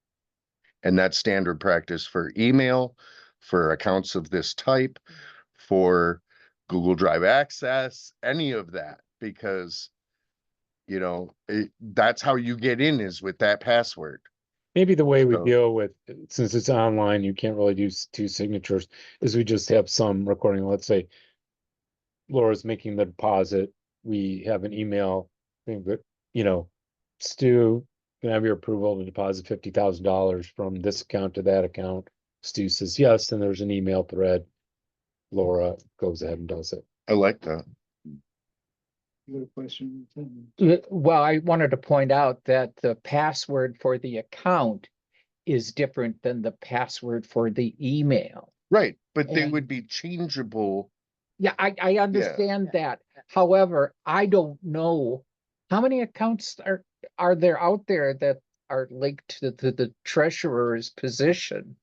And that's standard practice for email, for accounts of this type, for Google Drive access, any of that, because, you know, that's how you get in is with that password. Maybe the way we So- deal with, since it's online, you can't really do two signatures, is we just have some recording. Let's say Laura's making the deposit. We have an email thing that, you know, Stu, can I have your approval to deposit $50,000 from this account to that account? Stu says yes, then there's an email thread. Laura goes ahead and does it. I like that. You got a question? well, I wanted to point out that the password for the account is different than the password for the email. Right, but they And- would be changeable. Yeah, I understand that. However, I don't know how many accounts are there out there that are linked to the treasurer's position,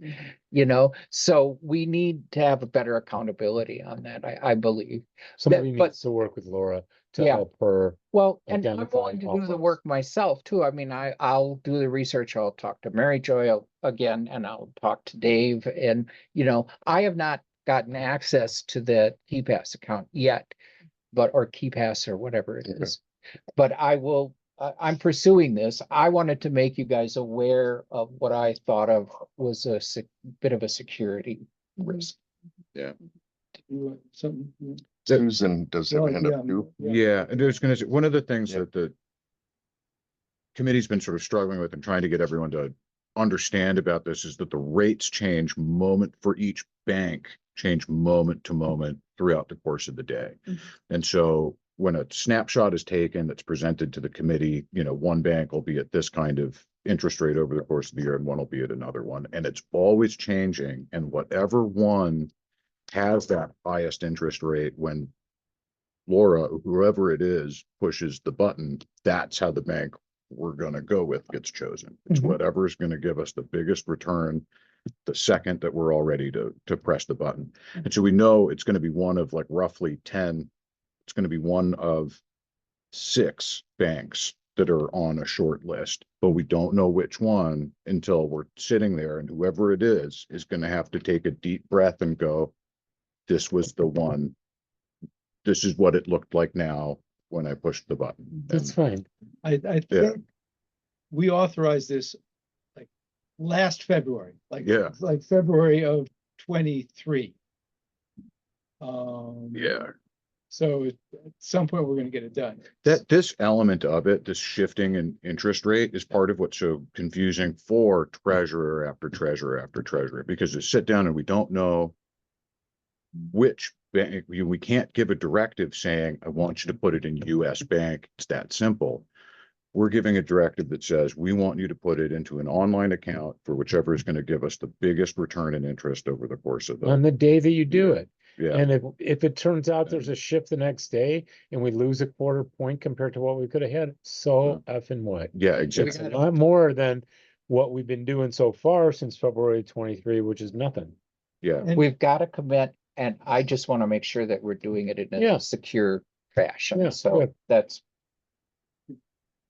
you know? So we need to have a better accountability on that, I believe. Somebody but- needs to work with Laura to Yeah. help her. Well, and I'm Identify willing to do the offers. work myself too. I mean, I'll do the research. I'll talk to Mary Joy again, and I'll talk to Dave. And, you know, I have not gotten access to the KeyPass account yet, or KeyPass or whatever it is. But I will, I'm pursuing this. I wanted to make you guys aware of what I thought of was a bit of a security risk. Something. Susan does have a hand up too. Yeah, and I was gonna say, one of the things Yeah. that the committee's been sort of struggling with and trying to get everyone to understand about this is that the rates change for each bank, change moment to moment throughout the course of the day. And so when a snapshot is taken that's presented to the committee, you know, one bank will be at this kind of interest rate over the course of the year and one will be at another one. And it's always changing. And whatever one has that highest interest rate, when Laura, whoever it is, pushes the button, that's how the bank we're gonna go with gets chosen. It's Mhm. whatever is gonna give us the biggest return the second that we're all ready to press the button. And so we know it's gonna be one of like roughly 10, it's gonna be one of 6 banks that are on a short list, but we don't know which one until we're sitting there, and whoever it is gonna have to take a deep breath and go, this was the one. This is what it looked like now when I pushed the button. That's And- fine. I Yeah. think we authorized this like last February, like February of 23. Yeah. So at some point, we're gonna get it done. This element of it, this shifting in interest rate is part of what's so confusing for treasurer after treasurer after treasurer, because you sit down and we don't know which bank, we can't give a directive saying, I want you to put it in US Bank. It's that simple. We're giving a directive that says, we want you to put it into an online account for whichever is going to give us the biggest return in interest over the course of On the, the day that you do it. yeah. And if it turns out there's a shift the next day and we lose a quarter point compared to what we could have had, so effing what? Yeah, It's exactly. a lot more than what we've been doing so far since February 23, which is nothing. Yeah. And We've got to commit, and I just want to make sure that we're doing it in Yeah. a secure fashion. Yeah, So good. that's,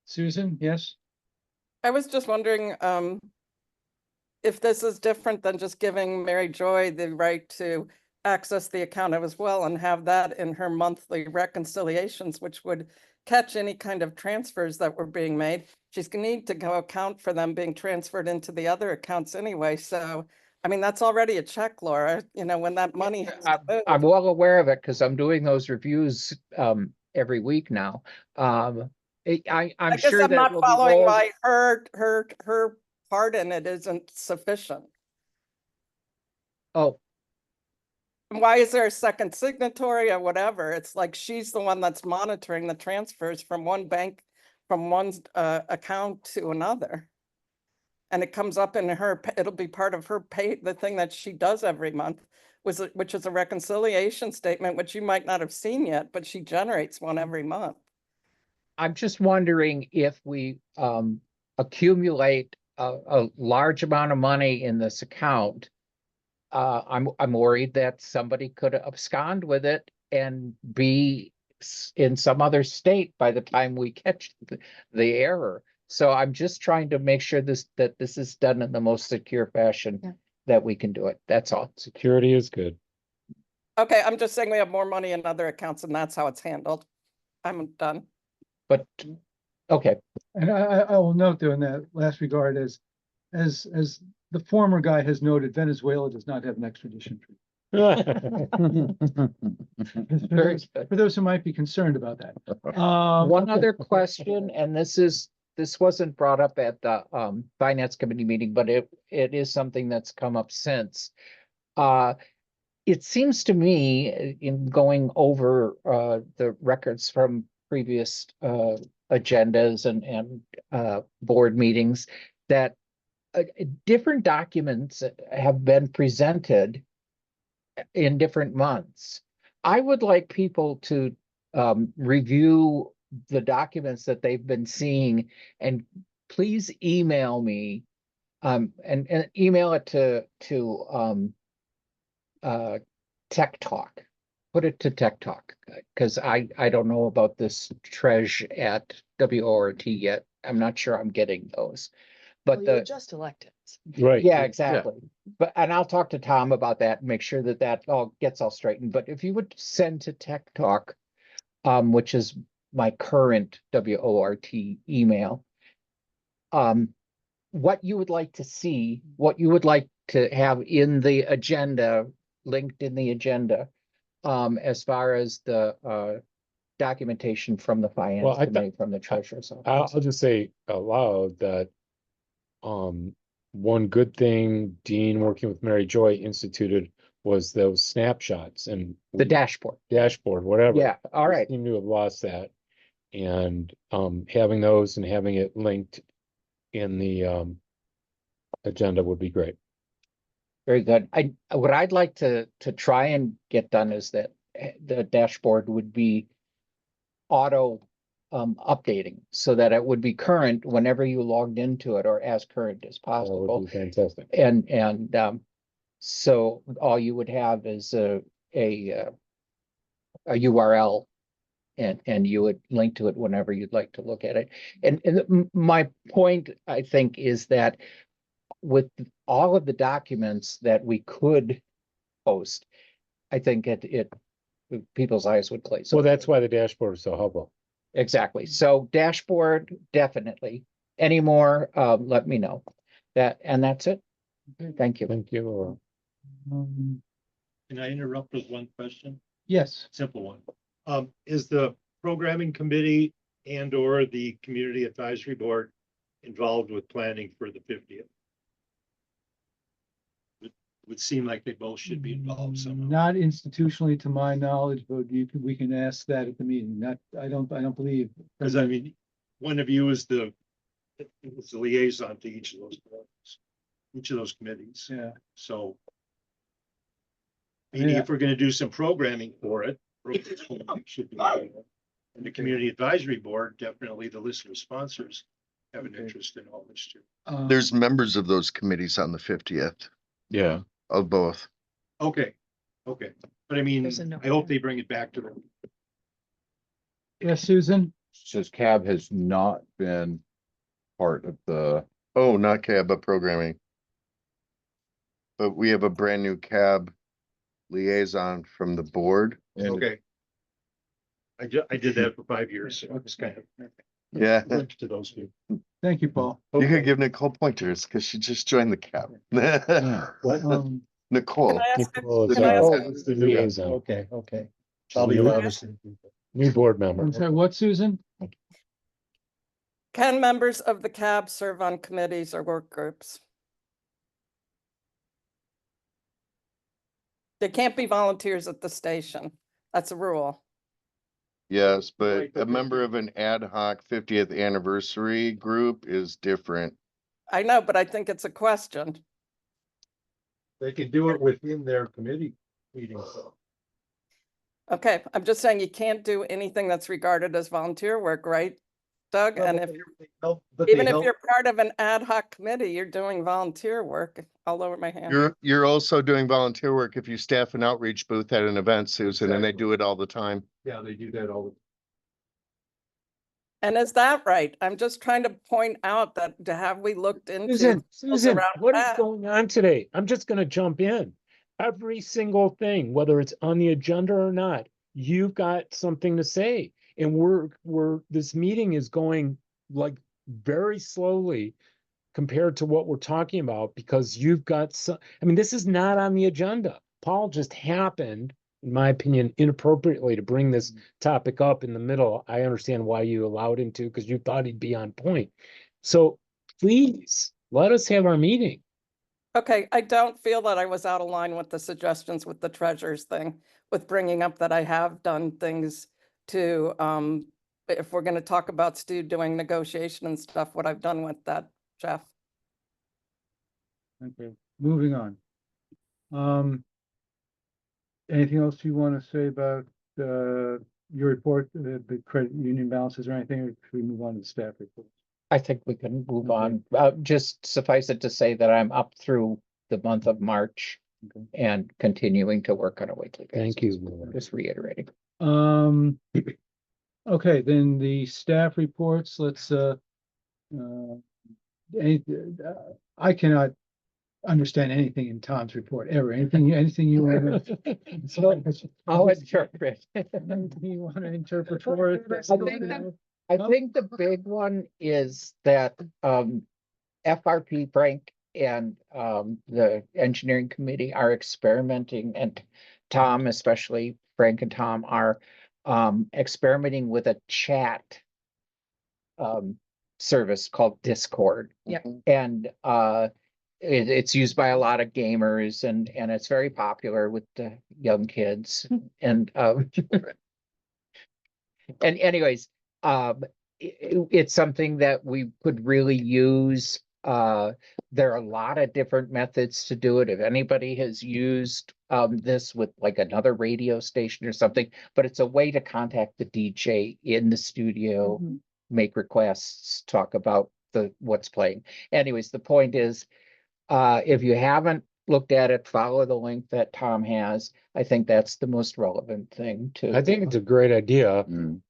Susan, yes? I was just wondering, if this is different than just giving Mary Joy the right to access the account as well and have that in her monthly reconciliations, which would catch any kind of transfers that were being made. She's gonna need to go account for them being transferred into the other accounts anyway. So, I mean, that's already a check, Laura, you know, when that money has to move. I'm well aware of it because I'm doing those reviews every week now. I'm I guess sure I'm that not will be following rolled. why her part in it isn't sufficient. Oh, Why is there a second signatory or whatever? It's like she's the one that's monitoring the transfers from one bank, from one account to another. And it comes up in her, it'll be part of her pay, the thing that she does every month, which is a reconciliation statement, which you might not have seen yet, but she generates one every month. I'm just wondering if we accumulate a large amount of money in this account. I'm worried that somebody could abscond with it and be in some other state by the time we catch the error. So I'm just trying to make sure that this is done in the most secure fashion that we can do it. That's all. Security is good. Okay, I'm just saying we have more money in other accounts and that's how it's handled. I'm done. But, okay, And I will note though in that last regard, as the former guy has noted, Venezuela does not have an extradition treaty. very good. For those who might be concerned about that. One other question, and this wasn't brought up at the finance committee meeting, but it is something that's come up since. It seems to me in going over the records from previous agendas and board meetings that different documents have been presented in different months. I would like people to review the documents that they've been seeing and please email me and email it to Tech Talk. Put it to Tech Talk because I don't know about this Tresh at WORT yet. I'm not sure I'm getting those. But Well, you just elected. Right. yeah, exactly. But and I'll talk to Tom about that and make sure that all gets all straightened. But if you would send to Tech Talk, which is my current WORT email, what you would like to see, what you would like to have in the agenda, linked in the agenda, as far as the documentation from the finance Well, committee, from the treasurer's office. I'll just say aloud that one good thing Dean working with Mary Joy instituted was those snapshots and The dashboard. whatever. Yeah, all We right. seem to have lost that. And having those and having it linked in the agenda would be great. Very good. What I'd like to try and get done is that the dashboard would be auto updating so that it would be current whenever you logged into it or as current as That would possible. be fantastic. And so all you would have is a URL and you would link to it whenever you'd like to look at it. And my point, I think, is that with all of the documents that we could post, I think it people's eyes would glaze. Well, over. that's why the dashboard is so helpful. Exactly. So dashboard, definitely. Any more, let me know. And that's it. Thank you. Thank you, Laura. Can I interrupt with one question? Yes, Simple one. Is the programming committee and or the community advisory board involved with planning for the 50th? Would seem like they both should be involved somehow. not institutionally to my knowledge, but we can ask that at the meeting. I don't believe. Because I mean, one of you is the liaison to each of those boards, each of those committees. Yeah. So maybe if we're gonna do some programming for it, should be there. And the community advisory board, definitely the list of sponsors have an interest in all this too. There's members of those committees on the 50th Yeah, of both. Okay, but I mean, There's a note I hope there. they bring it back to them. Yes, Susan? says cab has not been part of the, Oh, not cab, but programming. But we have a brand new cab liaison from the board. and Okay, I did that for 5 years, so I was kind of Yeah, linked to those people. Thank you, Paul. you Okay. could give Nicole pointers because she just joined the cap. What? Um, Nicole. Can I ask a- Nicole is can I ask our a- it's the new guy. liaison, Okay, okay. She's Probably new- the loudest. new board member. I'm sorry, what, Susan? Can members of the CAB serve on committees or work groups? They can't be volunteers at the station. That's a rule. Yes, but Right, a but member of an ad hoc 50th anniversary group is different. I know, but I think it's a question. They can do it within their committee meetings. Okay, I'm just saying you can't do anything that's regarded as volunteer work, right, Doug? And if even if you're part of an ad hoc committee, you're doing volunteer work. I'll lower my hand. You're also doing volunteer work if you staff an outreach booth at an event, Susan, and they do it all the time. Yeah, they do that all the. And is that right? I'm just trying to point out that have we looked into rules Susan, around what is that? going on today? I'm just gonna jump in. Every single thing, whether it's on the agenda or not, you've got something to say. And this meeting is going like very slowly compared to what we're talking about because you've got I mean, this is not on the agenda. Paul just happened, in my opinion, inappropriately to bring this topic up in the middle. I understand why you allowed him to, because you thought he'd be on point. So please, let us have our meeting. Okay, I don't feel that I was out of line with the suggestions with the treasures thing, with bringing up that I have done things to, if we're gonna talk about Stu doing negotiation and stuff, what I've done with that, Jeff. Okay, moving on. Anything else you want to say about your report, the credit union balances or anything, or should we move on to the staff report? I think we can move Okay. on. Just suffice it to say that I'm up through the month of March Okay. and continuing to work on a weekly basis. Thank you. Just reiterating. Okay, then the staff reports, let's, I cannot understand anything in Tom's report ever. Anything you want to? I'll interpret. Anything you want to interpret for us? I think the big one is that FRP Frank and the engineering committee are experimenting, and Tom, especially Frank and Tom, are experimenting with a chat service called Discord. Yep. And it's used by a lot of gamers, and it's very popular with the young kids. And and anyways, it's something that we could really use. There are a lot of different methods to do it. If anybody has used this with like another radio station or something, but it's a way to contact the DJ in the studio, make requests, talk about what's playing. Anyways, the point is, if you haven't looked at it, follow the link that Tom has. I think that's the most relevant thing to. I think it's a great idea. Mm.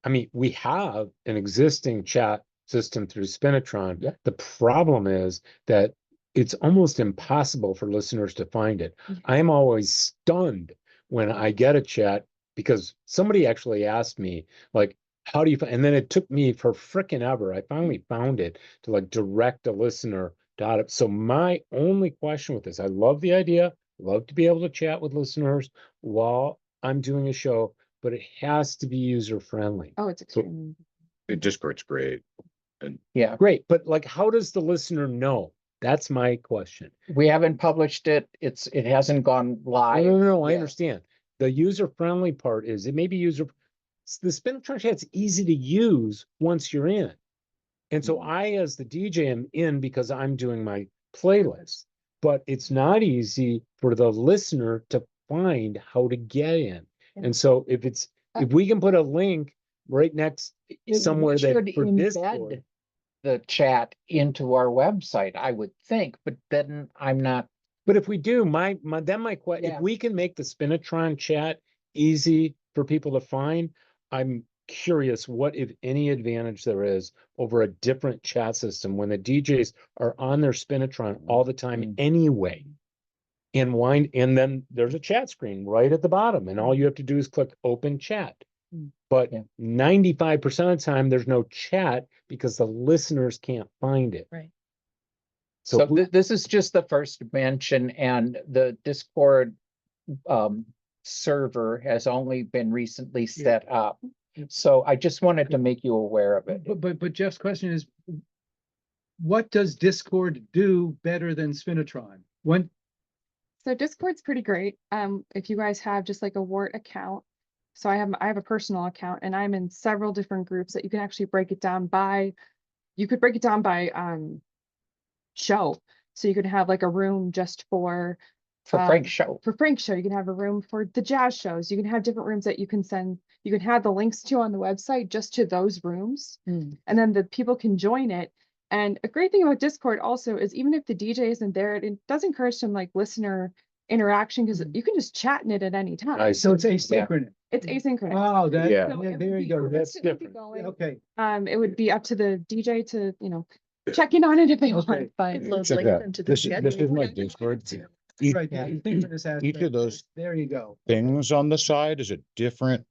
I mean, we have an existing chat system through Spinitron. Yeah. The problem is that it's almost impossible for listeners to find it. I am always stunned when I get a chat because somebody actually asked me, like, how do you, and then it took me for frickin' ever. I finally found it to like direct a listener. So my only question with this, I love the idea, love to be able to chat with listeners while I'm doing a show, but it has to be user friendly. Oh, it's extremely. Discord's great. Yeah, Great, but like, how does the listener know? That's my question. we haven't published it. It hasn't gone live. No, I yet. understand. The user friendly part is it may be the Spinitron chat's easy to use once you're in. And so I, as the DJ, am in because I'm doing my playlist, but it's not easy for the listener to find how to get in. And so if we can put a link right next somewhere We should that for embed Discord, the chat into our website, I would think, but then I'm not. but if we do, my question, Yeah. if we can make the Spinitron chat easy for people to find, I'm curious what, if any, advantage there is over a different chat system when the DJs are on their Spinitron all the time anyway. And then there's a chat screen right at the bottom, and all you have to do is click open chat. But Yeah. 95% of the time, there's no chat because the listeners can't find it. Right. So So who- this is just the first mention, and the Discord server has only been recently set up. So I just wanted to make you aware of it. But Jeff's question is, what does Discord do better than Spinatron? When, So Discord's pretty great. If you guys have just like a WORT account. So I have a personal account and I'm in several different groups that you can actually break it down by, you could break it down by show. So you could have like a room just for Frank's show. For Frank's show, you can have a room for the jazz shows. You can have different rooms that you can send, you can have the links to on the website just to those rooms. Mm. And then the people can join it. And a great thing about Discord also is even if the DJ isn't there, it does encourage some like listener interaction because you can just chat in it at any time. Nice. so it's asynchronous. It's asynchronous. Oh, that, Yeah. So yeah, it there would you be go. That's constantly different. going. Okay. It would be up to the DJ to, check in on it if they Okay. want, but It loads Check right out. into the This is schedule. my Discord. Each, Right, the asynchronous aspect. of those There you go. things on the side is a different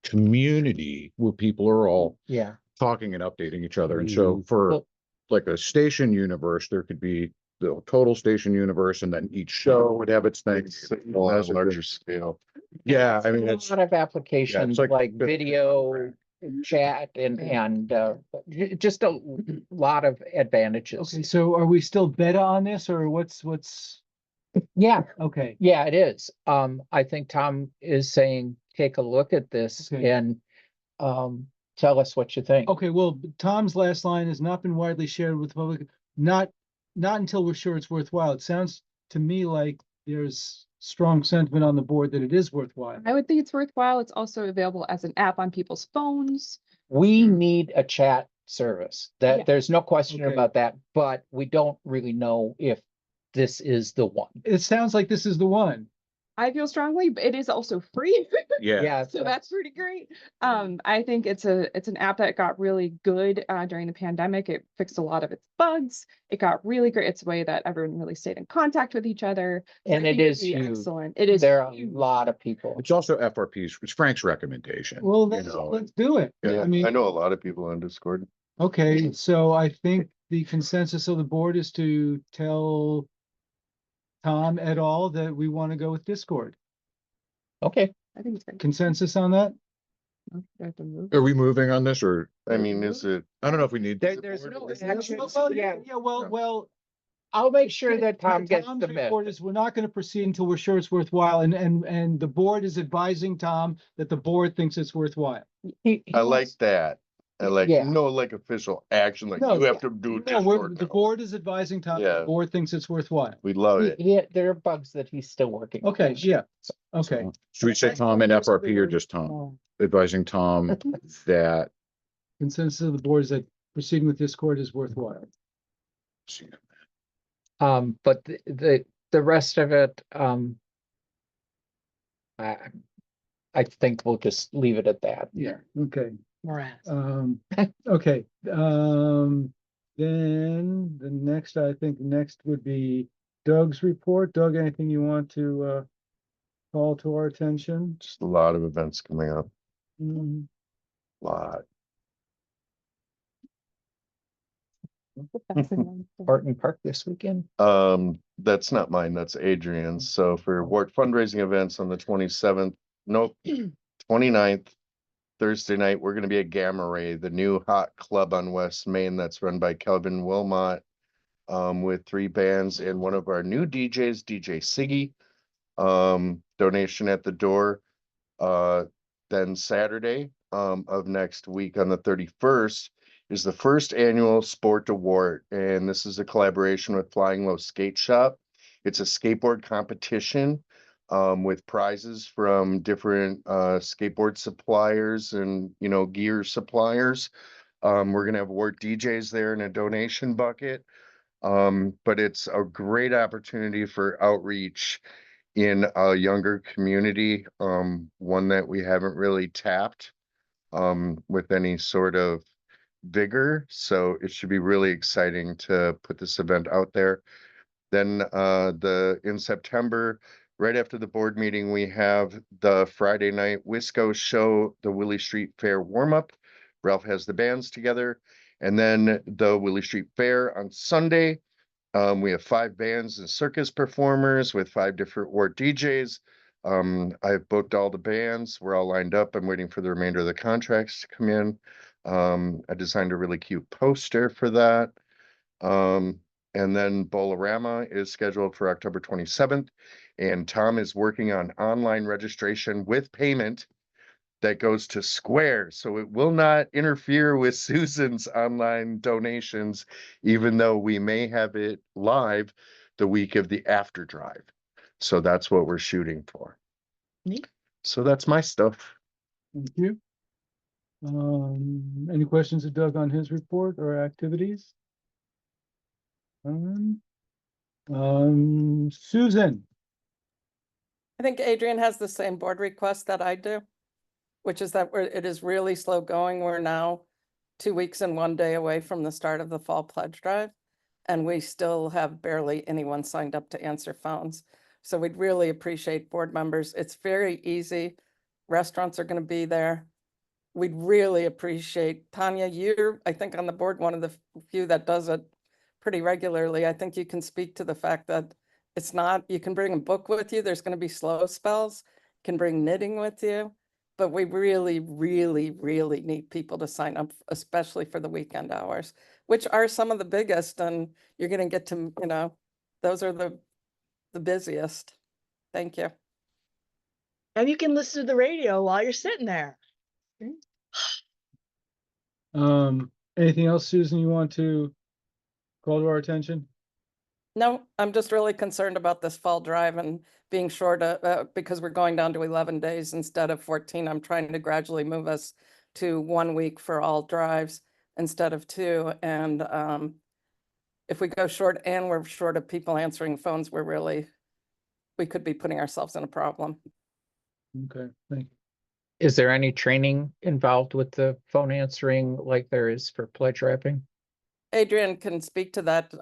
community where people are all Yeah. talking and updating each other. And so Mhm. for Well- like a station universe, there could be the total station universe, and then each show would have its thing. On a larger scale. Yeah, I mean, A it's lot of applications like like the- video, chat, and just a lot of advantages. Okay, so are we still beta on this or what's, Yeah, okay, yeah, it is. I think Tom is saying, take a look at this Okay. and tell us what you think. okay, well, Tom's last line has not been widely shared with the public, not until we're sure it's worthwhile. It sounds to me like there's strong sentiment on the board that it is worthwhile. I would think it's worthwhile. It's also available as an app on people's phones. We need a chat service. Yeah. That there's no question Okay. about that, but we don't really know if this is the one. It sounds like this is the one. I feel strongly, but it is also free. yeah. Yeah, So that's pretty great. I think it's an app that got really good during the pandemic. It fixed a lot of its bugs. It got really great. It's a way that everyone really stayed in contact with each other. So and I it think it'd is be huge. excellent. It is There are a huge. lot of people. It's also FRP's, it's Frank's recommendation. Well, you let's, know. let's do it. Yeah, I mean, I know a lot of people on Discord. okay, so I think the consensus of the board is to tell Tom et al. That we want to go with Discord. Okay, I think it's great. Consensus on that? Do I have to move? Are we moving on this, or, I mean, is it? I don't know if we need. there's no action. Well, Yeah, yeah, well. I'll make sure that Tom gets Tom's the report message. is we're not going to proceed until we're sure it's worthwhile, and the board is advising Tom that the board thinks it's worthwhile. I like that. I like, Yeah. no, like official action, like No, you have to do No, we're, Discord the now. board is advising Tom, that Yeah. the board thinks it's worthwhile. We love it. There are bugs that he's still working. on. Okay, yeah, okay. Should we say Tom and FRP or just Tom? Advising Tom that. Consensus of the board is that proceeding with Discord is worthwhile. But the rest of it, I think we'll just leave it at that. Yeah, okay. Morass. Okay, then the next, I think next would be Doug's report. Doug, anything you want to call to our attention? Just a lot of events coming up, Mm, lot. Horton Park this weekend. That's not mine, that's Adrian's. So for WORT fundraising events on the 27th, nope, 29th, Thursday night, we're gonna be at Gamma Ray, the new hot club on West Main that's run by Kelvin Wilmot. With 3 bands and one of our new DJs, DJ Siggy. Donation at the door. Then Saturday of next week on the 31st is the first annual Sport Award, and this is a collaboration with Flying Low Skate Shop. It's a skateboard competition with prizes from different skateboard suppliers and gear suppliers. We're gonna have WORT DJs there in a donation bucket. But it's a great opportunity for outreach in a younger community, one that we haven't really tapped with any sort of vigor. So it should be really exciting to put this event out there. Then in September, Right after the board meeting, we have the Friday night Wisco show, the Willie Street Fair warm-up. Ralph has the bands together. And then the Willie Street Fair on Sunday. We have 5 bands and circus performers with 5 different WORT DJs. I've booked all the bands. We're all lined up. I'm waiting for the remainder of the contracts to come in. I designed a really cute poster for that. And then Bolorama is scheduled for October 27th. And Tom is working on online registration with payment that goes to Square. So it will not interfere with Susan's online donations, even though we may have it live the week of the after drive. So that's what we're shooting for. Neat. So that's my stuff. Thank you. Any questions of Doug on his report or activities? Susan, I think Adrian has the same board request that I do, which is that it is really slow going. We're now 2 weeks and 1 day away from the start of the fall pledge drive. And we still have barely anyone signed up to answer phones. So we'd really appreciate board members. It's very easy. Restaurants are going to be there. We'd really appreciate, Tanya, you're, I think, on the board, one of the few that does it pretty regularly. I think you can speak to the fact that it's not, you can bring a book with you. There's going to be slow spells. You can bring knitting with you. But we really, really, really need people to sign up, especially for the weekend hours, which are some of the biggest. And you're going to get to, you know, those are the busiest. Thank you. And you can listen to the radio while you're sitting there. anything else, Susan, you want to call to our attention? No, I'm just really concerned about this fall drive and being short because we're going down to 11 days instead of 14. I'm trying to gradually move us to 1 week for all drives instead of 2. And if we go short and we're short of people answering phones, we could be putting ourselves in a problem. Okay, thank you. Is there any training involved with the phone answering like there is for pledge wrapping? Adrian can speak to that.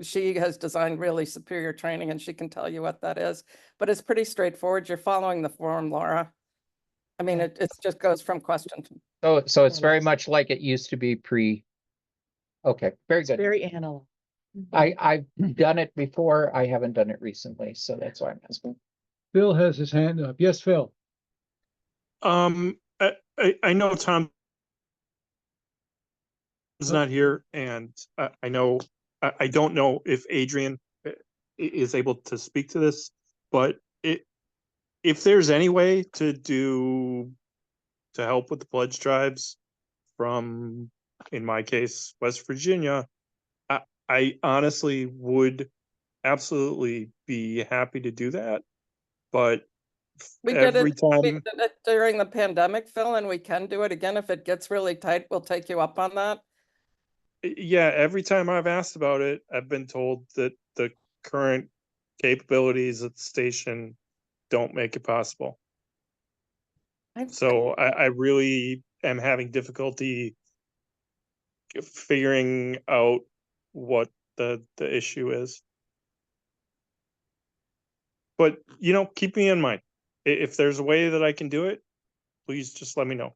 She has designed really superior training and she can tell you what that is, but it's pretty straightforward. You're following the form, Laura. I mean, it just goes from question to. So it's very much like it used to be okay, very good. Very analog. I've done it before. I haven't done it recently, so that's why I'm asking. Phil has his hand up. Yes, Phil. I know Tom is not here, and I know I don't know if Adrian is able to speak to this, but if there's any way to help with the pledge drives from, in my case, West Virginia, I honestly would absolutely be happy to do that, but We did every it time during the pandemic, Phil, and we can do it again. If it gets really tight, we'll take you up on that. yeah, every time I've asked about it, I've been told that the current capabilities at the station don't make it possible. So I really am having difficulty figuring out what the issue is. But, you know, keep me in mind. If there's a way that I can do it, please just let me know.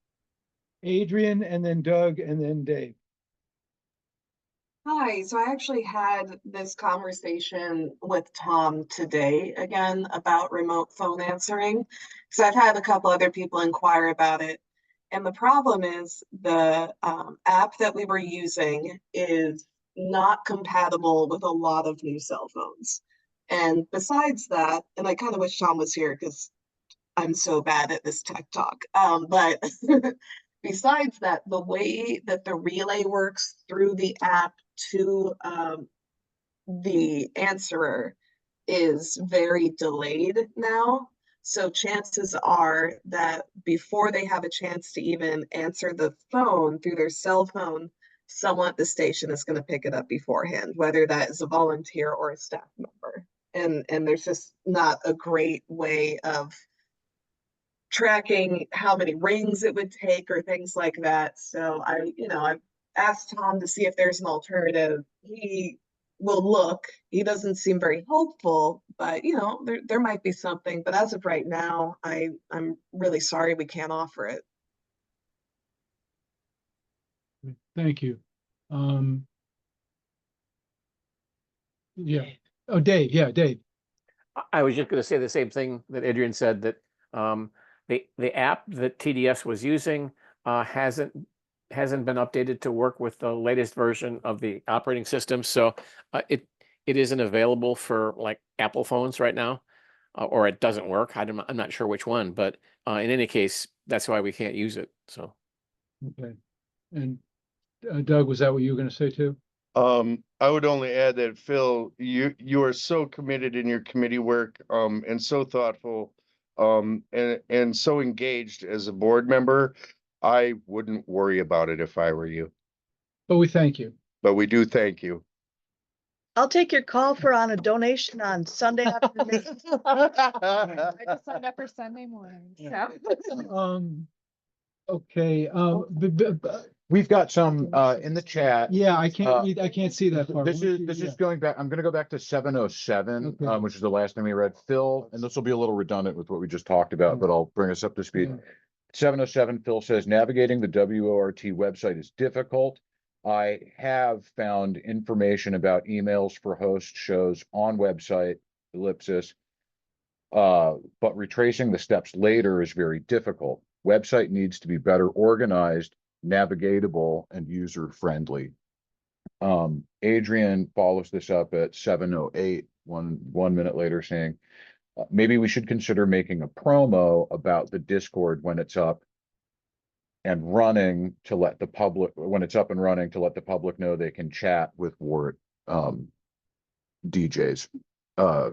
Adrian and then Doug and then Dave. Hi, so I actually had this conversation with Tom today again about remote phone answering, because I've had a couple other people inquire about it. And the problem is the app that we were using is not compatible with a lot of new cell phones. And besides that, and I kind of wish Tom was here because I'm so bad at this tech talk, but besides that, the way that the relay works through the app to the answerer is very delayed now. So chances are that before they have a chance to even answer the phone through their cell phone, someone at the station is going to pick it up beforehand, whether that is a volunteer or a staff member. And there's just not a great way of tracking how many rings it would take or things like that. So I've asked Tom to see if there's an alternative. He will look. He doesn't seem very hopeful, but you know, there might be something. But as of right now, I'm really sorry we can't offer it. Thank you. Yeah. Oh, Dave. Yeah, Dave. I was just going to say the same thing that Adrian said, that the app that TDS was using hasn't been updated to work with the latest version of the operating system. So it isn't available for like Apple phones right now, or it doesn't work. I'm not sure which one, but in any case, that's why we can't use it. So Okay. And Doug, was that what you were going to say too? I would only add that Phil, you are so committed in your committee work, and so thoughtful, and so engaged as a board member. I wouldn't worry about it if I were you, But we thank you. but we do thank you. I'll take your call for on a donation on Sunday afternoon. I just signed up for Sunday morning, so. Okay, We've got some in the chat. yeah, I can't read, I can't see that part. This is going back. I'm going to go back to 707, Okay. which is the last thing we read. Phil, and this will be a little redundant with what we just talked about, but I'll bring us up to speed. 707, Phil says, navigating the WORT website is difficult. I have found information about emails for host shows on website, ellipsis, but retracing the steps later is very difficult. Website needs to be better organized, navigatable, and user-friendly. Adrian follows this up at 708, one minute later, saying, maybe we should consider making a promo about the Discord when it's up and running to let the public, when it's up and running, to let the public know they can chat with WORT DJs,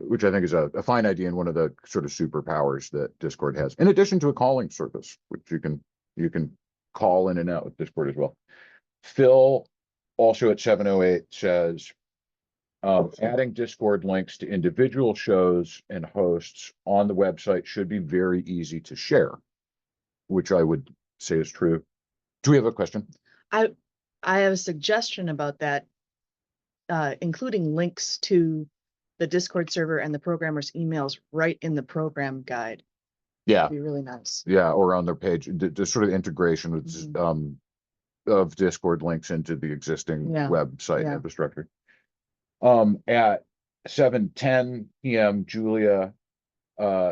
which I think is a fine idea and one of the sort of superpowers that Discord has, in addition to a calling service, which you can call in and out with Discord as well. Phil, also at 708, says, adding Discord links to individual shows and hosts on the website should be very easy to share, which I would say is true. Do we have a question? I have a suggestion about that, including links to the Discord server and the programmer's emails right in the program guide. Yeah. It'd be really nice. Yeah, or on their page, the sort of integration with of Discord links into the existing website infrastructure. At 7:10 p.m., Julia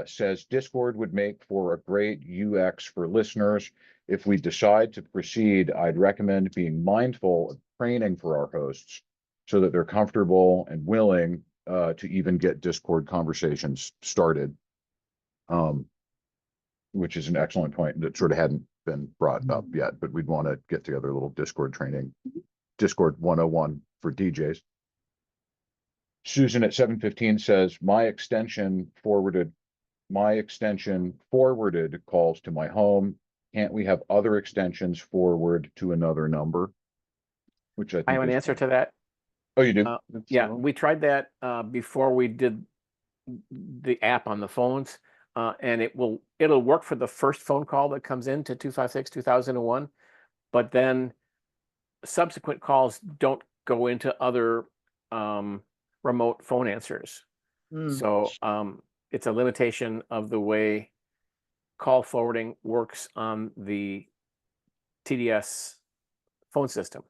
says Discord would make for a great UX for listeners. If we decide to proceed, I'd recommend being mindful of training for our hosts so that they're comfortable and willing to even get Discord conversations started. Which is an excellent point that sort of hadn't been brought up yet, but we'd want to get together a little Discord training, Discord 101 for DJs. Susan at 7:15 says, my extension forwarded calls to my home. Can't we have other extensions forward to another number? Which I think I have an answer to that. Oh, you do? Yeah, we tried that before we did the app on the phones, and it'll work for the first phone call that comes in to 256-2001, but then subsequent calls don't go into other remote phone answers. So it's a limitation of the way call forwarding works on the TDS phone system.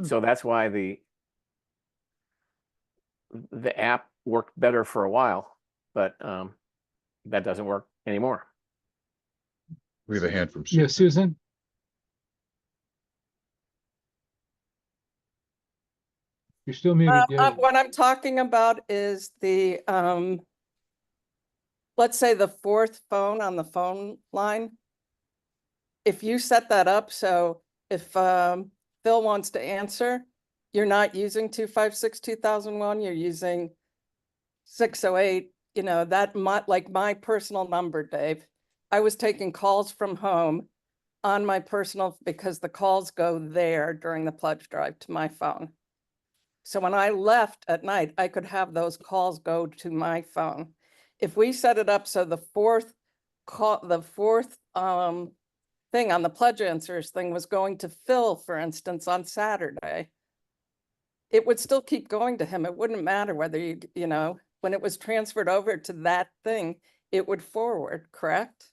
So that's why the app worked better for a while, but that doesn't work anymore. We have a hand from Susan. Yeah, Susan. You're still muted. What I'm talking about is the, let's say the fourth phone on the phone line. If you set that up, so if Phil wants to answer, you're not using 256-2001, you're using 608, you know, that like my personal number, Dave. I was taking calls from home on my personal, because the calls go there during the pledge drive to my phone. So when I left at night, I could have those calls go to my phone. If we set it up so the fourth call, the fourth thing on the pledge answers thing was going to Phil, for instance, on Saturday, it would still keep going to him. It wouldn't matter whether you know, when it was transferred over to that thing, it would forward, correct?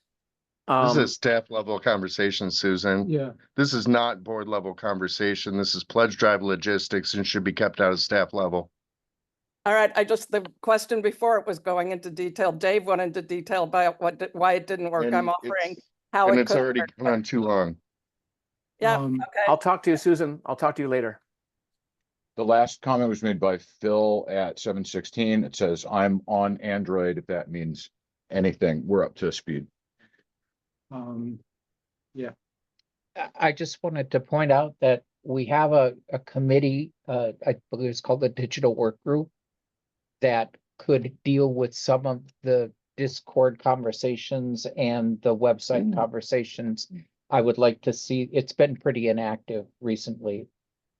This is a staff level conversation, Susan. Yeah, This is not board level conversation. This is pledge drive logistics and should be kept out of staff level. All right, the question before it was going into detail. Dave went into detail about why it didn't work. And I'm offering it's- how And it it's could already work. gone on too long. Yeah, Um, okay. I'll talk to you, Susan. I'll talk to you later. The last comment was made by Phil at 7:16. It says, I'm on Android. If that means anything, we're up to speed. yeah, I just wanted to point out that we have a committee, I believe it's called the Digital Work Group, that could deal with some of the Discord conversations and the website conversations. I would like to see, it's been pretty inactive recently.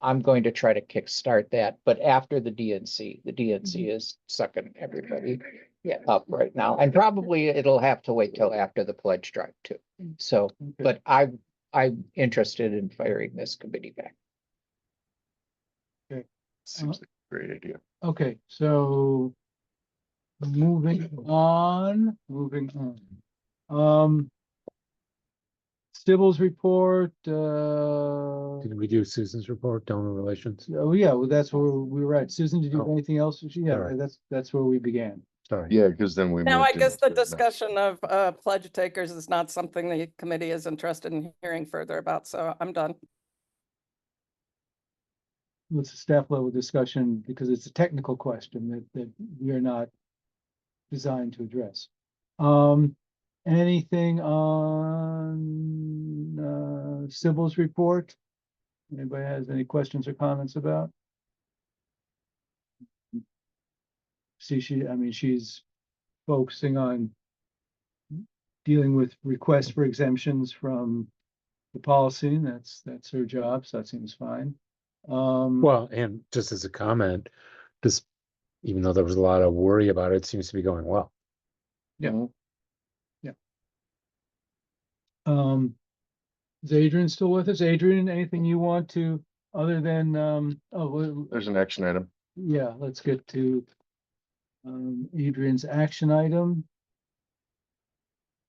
I'm going to try to kickstart that, but after the DNC is sucking everybody up right now. And probably it'll have to wait till after the pledge drive too. So, but I'm interested in firing this committee back. Seems like a great idea. okay, so moving on. Sybil's report, Did we do Susan's report, donor relations? oh yeah, well, that's where we were at. Susan, did you have Oh. anything else? Yeah, Sorry. that's where we began. Sorry. Yeah, because then we. Now, moved I guess the into it. discussion of pledge takers is not something the committee is interested in hearing further about, so I'm done. It's a staff level discussion because it's a technical question that we are not designed to address. Anything on Sybil's report? Anybody has any questions or comments about? See, she's focusing on dealing with requests for exemptions from the policy, and that's her job, so that seems fine. Well, and just as a comment, this, even though there was a lot of worry about it, seems to be going well. Yeah. Is Adrian still with us? Adrian, anything you want to, other than, There's an action item. yeah, let's get to Adrian's action item.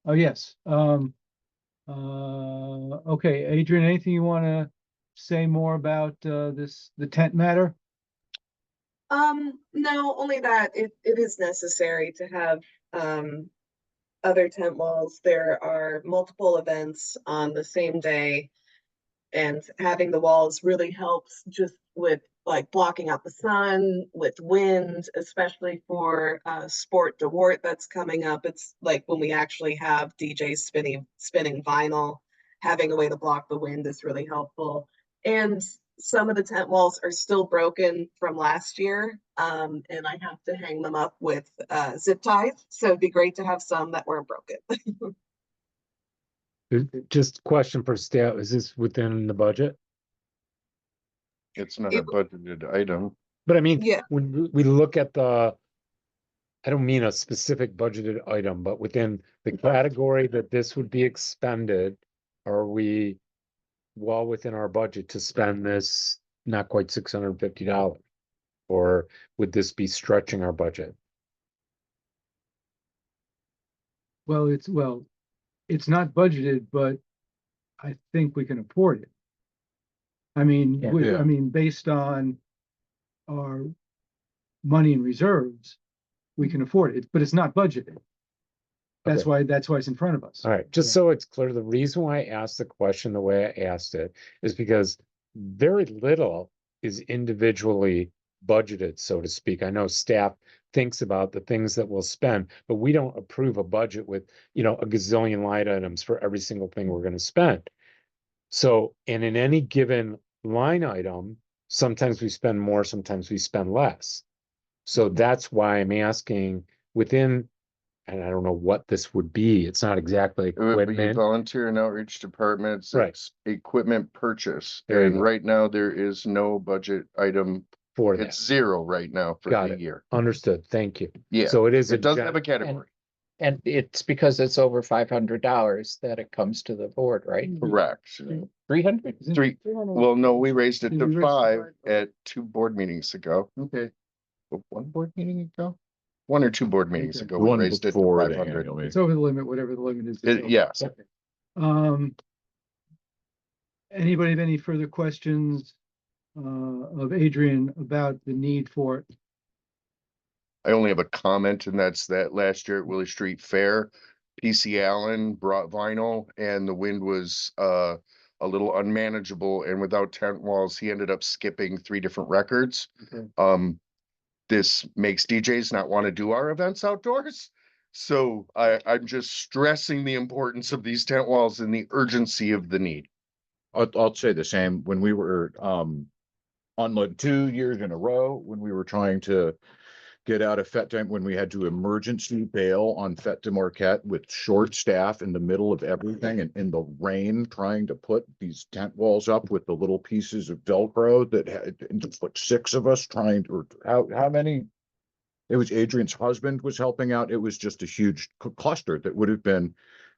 Oh, yes. Okay, Adrian, anything you want to say more about the tent matter? No, only that it is necessary to have other tent walls. There are multiple events on the same day, and having the walls really helps just with like blocking out the sun, with wind, especially for Sport WORT that's coming up. It's like when we actually have DJs spinning vinyl, having a way to block the wind is really helpful. And some of the tent walls are still broken from last year, and I have to hang them up with zip ties. So it'd be great to have some that weren't broken. Just question for staff, is this within the budget? It's not a budgeted item. But I mean, Yeah. when we look at I don't mean a specific budgeted item, but within the category that this would be expended, are we well within our budget to spend this not quite $650? Or would this be stretching our budget? Well, it's not budgeted, but I think we can afford it. I mean, Yeah. based on our money and reserves, we can afford it, but it's not budgeted. That's Okay. why it's in front of us. All right, just so it's clear, the reason why I asked the question the way I asked it is because very little is individually budgeted, so to speak. I know staff thinks about the things that we'll spend, but we don't approve a budget with, a gazillion line items for every single thing we're going to spend. So, and in any given line item, sometimes we spend more, sometimes we spend less. So that's why I'm asking within, and I don't know what this would be. It's not exactly It would be equipment. volunteer and outreach departments. Right. It's equipment purchase. There you And go. right now there is no budget item. For that. It's zero right now for Got the it. year. Understood. Thank you. Yeah. So it is. It doesn't gen- have a category. And it's because it's over $500 that it comes to the board, right? Correct. 300? Three, well, no, we raised it Did to we raise it to 5 5? at 2 board meetings ago. Okay, One board meeting ago? 1 or 2 board meetings Okay. ago, The we one raised it to before the 500. annual meeting. it's over the limit, whatever the limit is. Yes. Okay. Anybody have any further questions of Adrian about the need for it? I only have a comment, and that's that last year at Willie Street Fair, PC Allen brought vinyl and the wind was a little unmanageable, and without tent walls, he ended up skipping 3 different records. Okay. This makes DJs not want to do our events outdoors. So I'm just stressing the importance of these tent walls and the urgency of the need. I'll say the same. When we were on like 2 years in a row, when we were trying to get out of Fête de, when we had to emergency bail on Fête de Marquette with short staff in the middle of everything and in the rain, trying to put these tent walls up with the little pieces of Velcro that had, and just like 6 of us trying to, or how many? It was Adrian's husband was helping out. It was just a huge cluster that would have been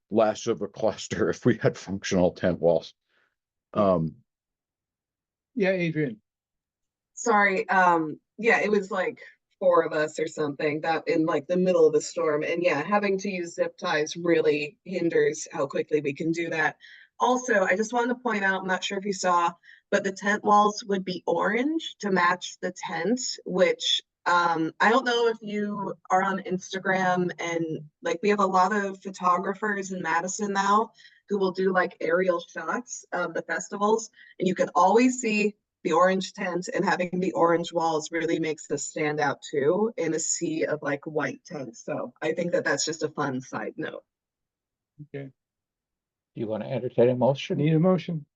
less of a cluster if we had functional tent walls. Yeah, Adrian. Sorry, yeah, it was like 4 of us or something that in like the middle of the storm. And yeah, having to use zip ties really hinders how quickly we can do that. Also, I just wanted to point out, I'm not sure if you saw, but the tent walls would be orange to match the tent, which I don't know if you are on Instagram, and like we have a lot of photographers in Madison now who will do like aerial shots of the festivals, and you can always see the orange tent, and having the orange walls really makes this stand out too in a sea of like white tents. So I think that that's just a fun side note. Okay. You want to entertain a motion? Need a motion?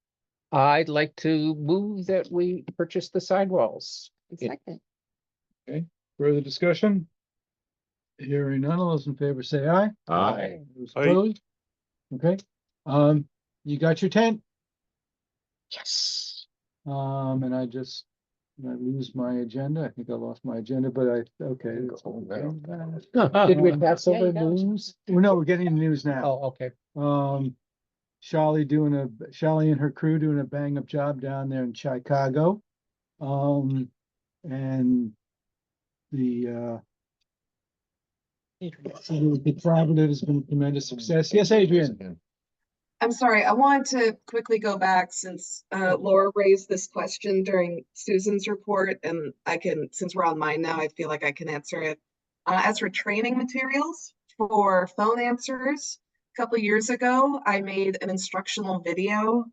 I'd like to move that we purchase the sidewalls. Second. Okay, further discussion? Hearing none, all those in favor say aye. Aye. Those Aye. opposed? Okay, you got your tent? Yes. And I lose my agenda. I think I lost my agenda, but okay. Did we pass over news? Well, no, we're getting the news now. Oh, okay. Shally and her crew doing a bang up job down there in Chicago. And the collaborative has been a tremendous success. Yes, Adrian. I'm sorry, I wanted to quickly go back since Laura raised this question during Susan's report, and I can, since we're on mine now, I feel like I can answer it. As for training materials for phone answers, a couple of years ago, I made an instructional video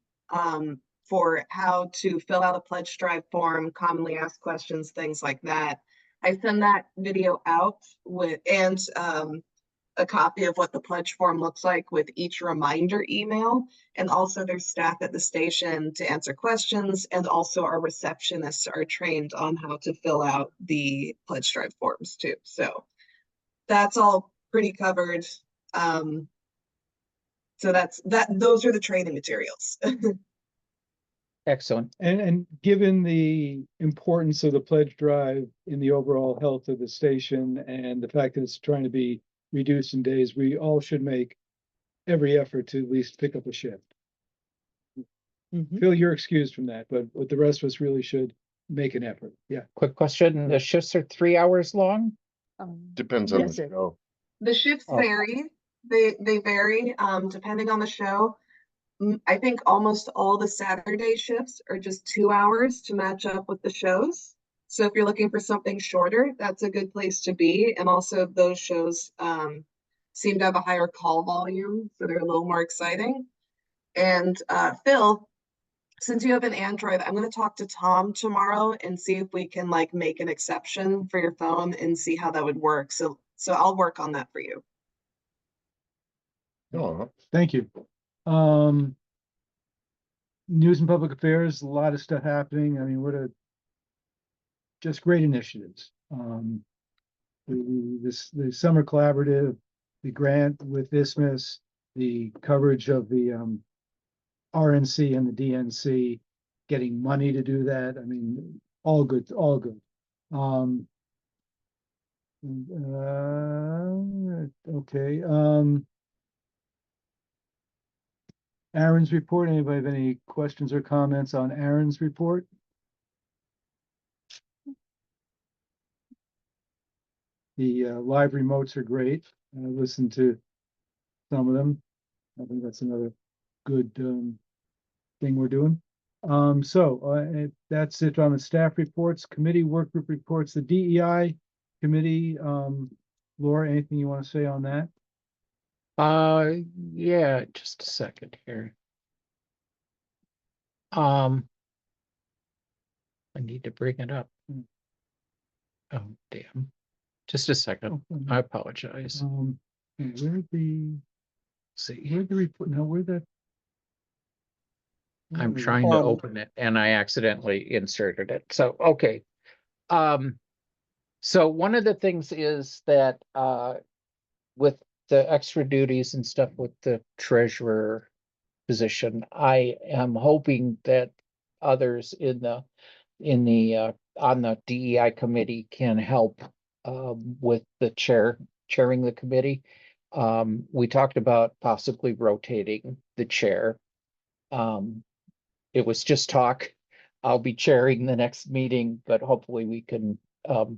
for how to fill out a pledge drive form, commonly asked questions, things like that. I send that video out with, and a copy of what the pledge form looks like with each reminder email, and also there's staff at the station to answer questions, and also our receptionists are trained on how to fill out the pledge drive forms too. So that's all pretty covered. So those are the training materials. Excellent. And given the importance of the pledge drive in the overall health of the station and the fact that it's trying to be reduced in days, we all should make every effort to at least pick up a shift. Phil, you're excused from that, but the rest of us really should make an effort. Yeah. Quick question. The shifts are 3 hours long? Depends on Yes, the show. The shifts Oh. vary. They vary depending on the show. I think almost all the Saturday shifts are just 2 hours to match up with the shows. So if you're looking for something shorter, that's a good place to be. And also those shows seem to have a higher call volume, so they're a little more exciting. And Phil, since you have an Android, I'm going to talk to Tom tomorrow and see if we can like make an exception for your phone and see how that would work. So I'll work on that for you. Oh, Thank you. News and public affairs, a lot of stuff happening. I mean, just great initiatives. The summer collaborative, the grant with Isthmus, the coverage of the RNC and the DNC, getting money to do that. I mean, all good, all good. Okay, Aaron's report. Anybody have any questions or comments on Aaron's report? The live remotes are great. I listened to some of them. I think that's another good thing we're doing. That's it on the staff reports, committee work group reports, the DEI committee. Laura, anything you want to say on that? Yeah, just a second here. I need to bring it up. Oh, damn. Just a second. I apologize. Where'd the report? No, where the? I'm trying to Um, open it and I accidentally inserted it. So, okay. So one of the things is that with the extra duties and stuff with the treasurer position, I am hoping that others in the on the DEI committee can help with the chairing the committee. We talked about possibly rotating the chair. It was just talk. I'll be chairing the next meeting, but hopefully we can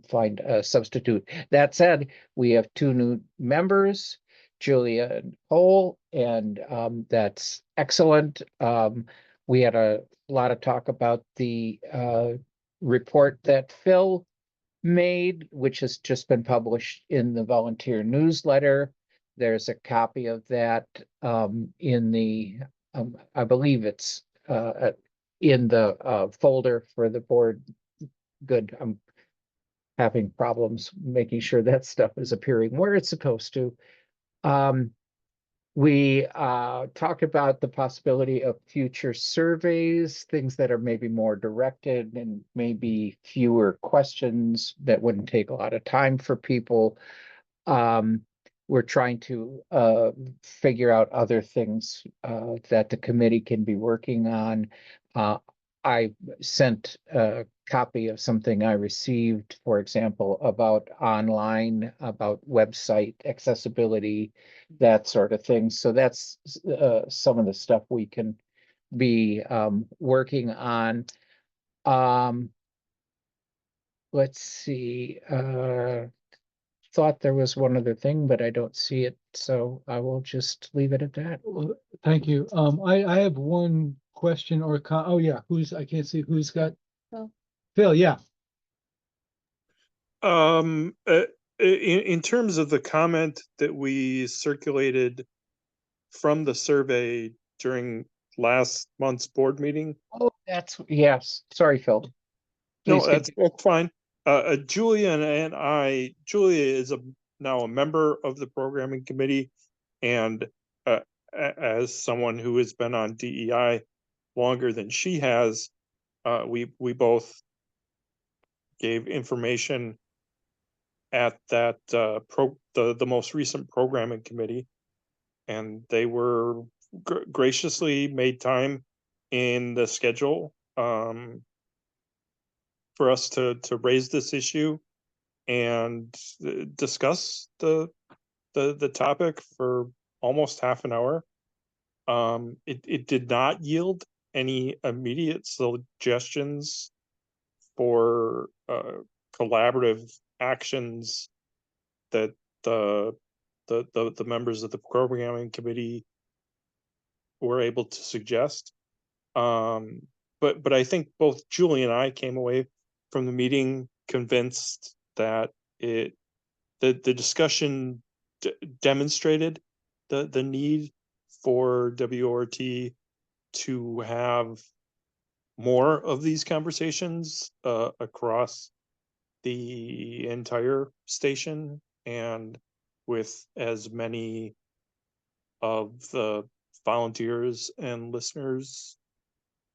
find a substitute. That said, we have two new members, Julia and Cole, and that's excellent. We had a lot of talk about the report that Phil made, which has just been published in the volunteer newsletter. There's a copy of that in the, I believe it's in the folder for the board. Good. I'm having problems making sure that stuff is appearing where it's supposed to. We talked about the possibility of future surveys, things that are maybe more directed and maybe fewer questions that wouldn't take a lot of time for people. We're trying to figure out other things that the committee can be working on. I sent a copy of something I received, for example, about online, about website accessibility, that sort of thing. So that's some of the stuff we can be working on. Let's see. Thought there was one other thing, but I don't see it, so I will just leave it at that. Well, thank you. I have one question or oh yeah, I can't see who's got. Phil, yeah. In terms of the comment that we circulated from the survey during last month's board meeting. Oh, yes. Sorry, Phil. No, that's fine. Julia and I, Julia is now a member of the programming committee, and as someone who has been on DEI longer than she has, we both gave information at that the most recent programming committee, and they were graciously made time in the schedule for us to raise this issue and discuss the topic for almost half an hour. It did not yield any immediate suggestions for collaborative actions that the members of the programming committee were able to suggest. But I think both Julie and I came away from the meeting convinced that the discussion demonstrated the need for WORT to have more of these conversations across the entire station and with as many of the volunteers and listeners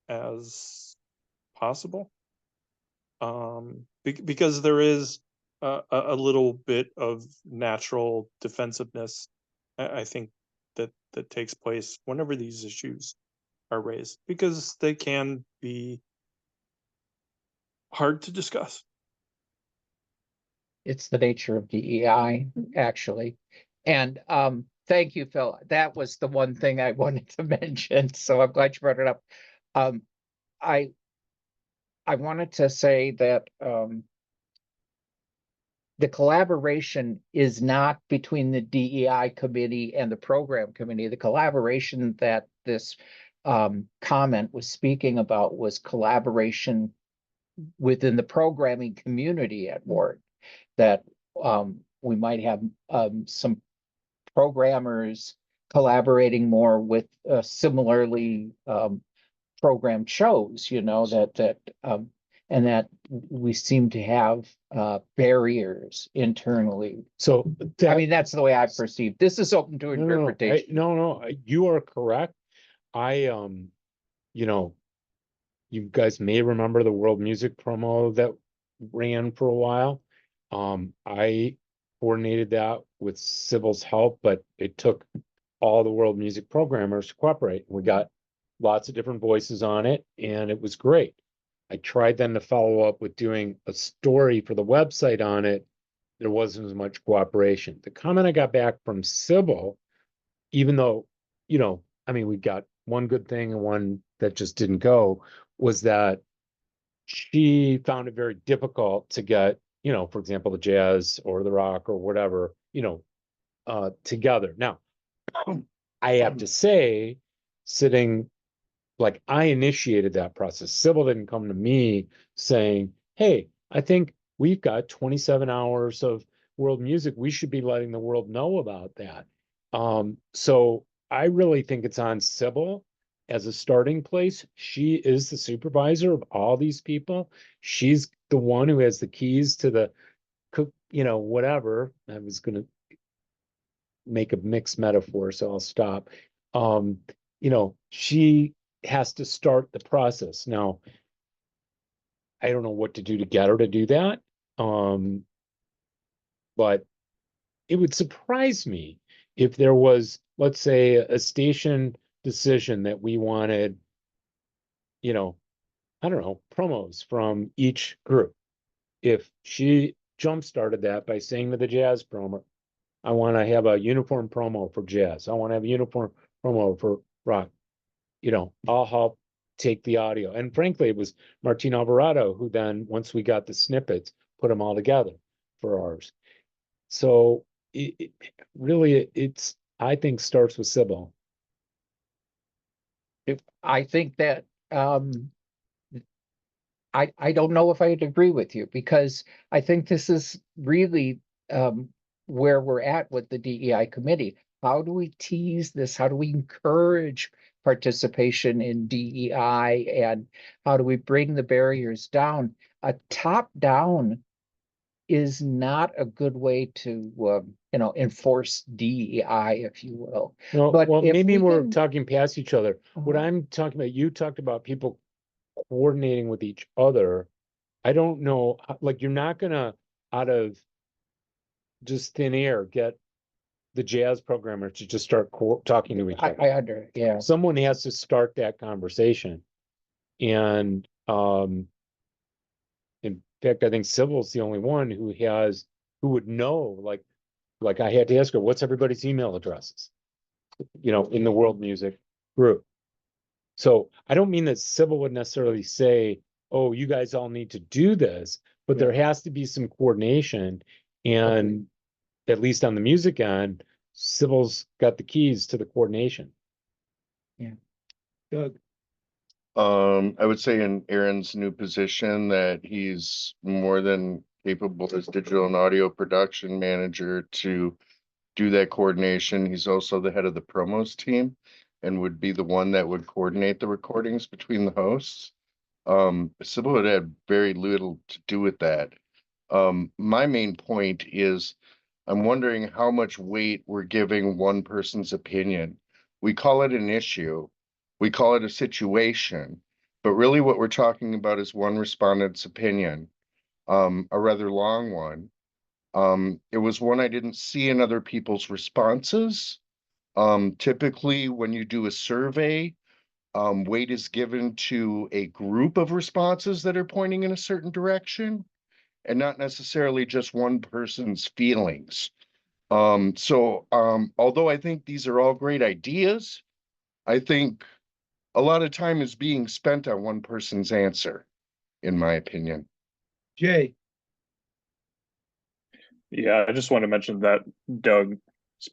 as possible. Because there is a little bit of natural defensiveness, I think, that takes place whenever these issues are raised, because they can be hard to discuss. it's the nature of DEI, actually. And thank you, Phil. That was the one thing I wanted to mention, so I'm glad you brought it up. I wanted to say that the collaboration is not between the DEI committee and the program committee. The collaboration that this comment was speaking about was collaboration within the programming community at WORT, that we might have some programmers collaborating more with similarly programmed shows, you know, and that we seem to have barriers internally. So I mean, that's the way I perceive. This is open to interpretation. No, you are correct. You know, you guys may remember the world music promo that ran for a while. I coordinated that with Sybil's help, but it took all the world music programmers to cooperate. We got lots of different voices on it, and it was great. I tried then to follow up with doing a story for the website on it. There wasn't as much cooperation. The comment I got back from Sybil, even though, you know, I mean, we got one good thing and one that just didn't go, was that she found it very difficult to get, you know, for example, the jazz or the rock or whatever, you know, together. Now, I have to say, like, I initiated that process. Sybil didn't come to me saying, hey, I think we've got 27 hours of world music. We should be letting the world know about that. So I really think it's on Sybil as a starting place. She is the supervisor of all these people. She's the one who has the keys to the, you know, whatever. I was going to make a mixed metaphor, so I'll stop. You know, she has to start the process. Now, I don't know what to do to get her to do that. But it would surprise me if there was, let's say, a station decision that we wanted, you know, I don't know, promos from each group. If she jump-started that by saying to the jazz promo, I want to have a uniform promo for jazz. I want to have a uniform promo for rock. You know, I'll help take the audio. And frankly, it was Martin Alvarado who then, once we got the snippets, put them all together for ours. So it really, I think, starts with Sybil. I think that I don't know if I'd agree with you, because I think this is really where we're at with the DEI committee. How do we tease this? How do we encourage participation in DEI, and how do we bring the barriers down? A top-down is not a good way to you know, enforce DEI, if you will. No, But well, if maybe we we're can- talking past each other. What I'm talking about, you talked about people coordinating with each other. I don't know, like, you're not gonna, out of just thin air, get the jazz programmers to just start talking to each other. yeah. Someone has to start that conversation. And in fact, I think Sybil's the only one who would know, like I had to ask her, what's everybody's email addresses, you know, in the world music group. So I don't mean that Sybil would necessarily say, oh, you guys all need to do this, but there has to be some coordination. And at least on the music end, Sybil's got the keys to the coordination. Yeah. Doug. I would say in Aaron's new position that he's more than capable as digital and audio production manager to do that coordination. He's also the head of the promos team and would be the one that would coordinate the recordings between the hosts. Sybil would have very little to do with that. My main point is I'm wondering how much weight we're giving one person's opinion. We call it an issue. We call it a situation, but really what we're talking about is one respondent's opinion, a rather long one. It was one I didn't see in other people's responses. Typically, when you do a survey, weight is given to a group of responses that are pointing in a certain direction. and not necessarily just one person's feelings. Although I think these are all great ideas, I think a lot of time is being spent on one person's answer, in my opinion. Jay, Yeah, I just want to mention that Doug's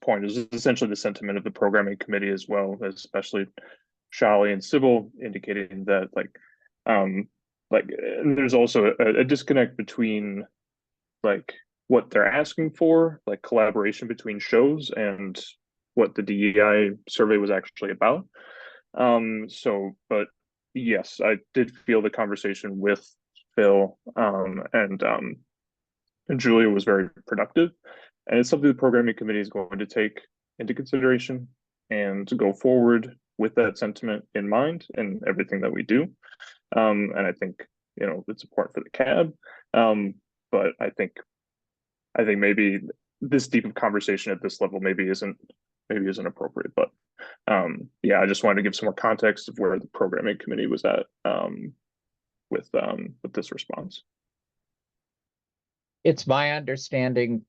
point is essentially the sentiment of the programming committee as well, especially Shali and Sybil indicating that and there's also a disconnect between like what they're asking for, like collaboration between shows, and what the DEI survey was actually about. But yes, I did feel the conversation with Phil and Julia was very productive, and it's something the programming committee is going to take into consideration and to go forward with that sentiment in mind in everything that we do. And I think it's important for the CAB, but I think maybe this deep of conversation at this level maybe isn't appropriate. But yeah, I just wanted to give some more context of where the programming committee was at with this response. It's my understanding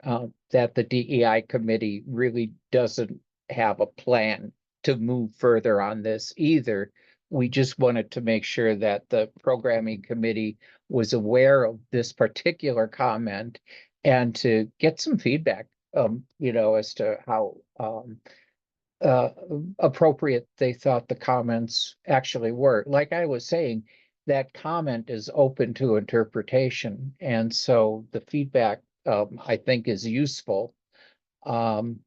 that the DEI committee really doesn't have a plan to move further on this either. We just wanted to make sure that the programming committee was aware of this particular comment and to get some feedback, as to how appropriate they thought the comments actually were. Like I was saying, that comment is open to interpretation, and so the feedback I think is useful. And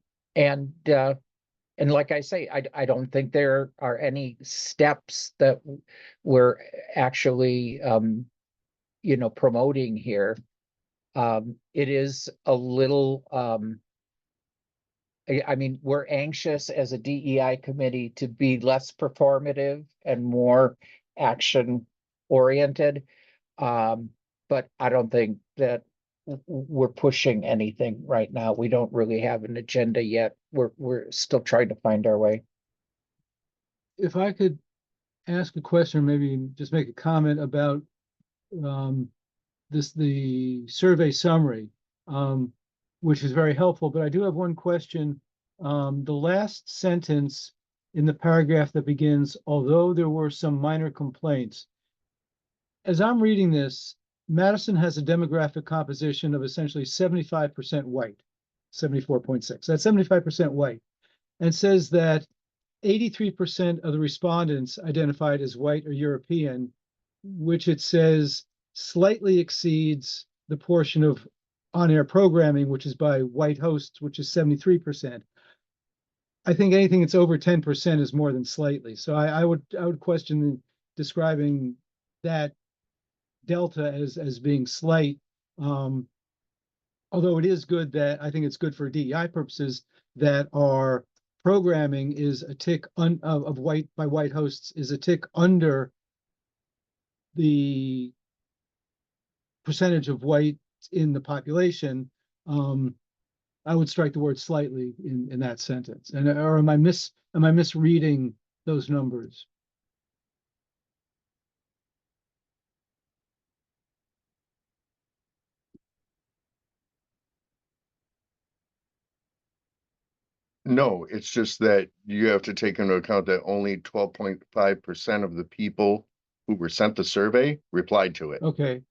like I say, I don't think there are any steps that we're actually promoting here. It is a little I mean, we're anxious as a DEI committee to be less performative and more action oriented. But I don't think that we're pushing anything right now. We don't really have an agenda yet. We're still trying to find our way. if I could ask a question, or maybe just make a comment about the survey summary, which is very helpful, but I do have one question. The last sentence in the paragraph that begins, although there were some minor complaints. As I'm reading this, Madison has a demographic composition of essentially 75% white, 74.6. That's 75% white, and says that 83% of the respondents identified as white or European, which it says slightly exceeds the portion of on-air programming, which is by white hosts, which is 73%. I think anything that's over 10% is more than slightly. So I would question describing that delta as being slight. Although it is good that I think it's good for DEI purposes that our programming is a tick of white by white hosts is a tick under the percentage of white in the population. I would strike the word slightly in that sentence. And or am I misreading those numbers? No, it's just that you have to take into account that only 12.5% of the people who were sent the survey replied to it. Okay.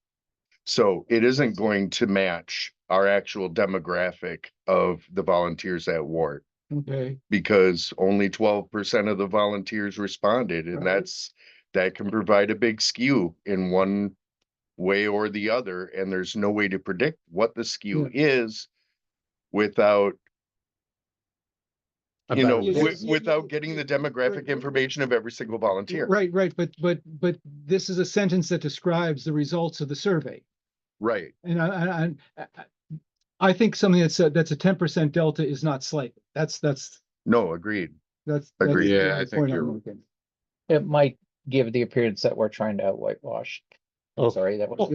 So it isn't going to match our actual demographic of the volunteers at WORT. Okay. Because only 12% of the volunteers responded, and that can provide a big skew in one way or the other, and there's no way to predict what the skew is without without getting the demographic information of every single volunteer. Right. But this is a sentence that describes the results of the survey. Right. And I think something that's a 10% delta is not slight. That's no, agreed. That's agreed. Yeah, I think you're. It might give the appearance that we're trying to whitewash. Oh, sorry, that was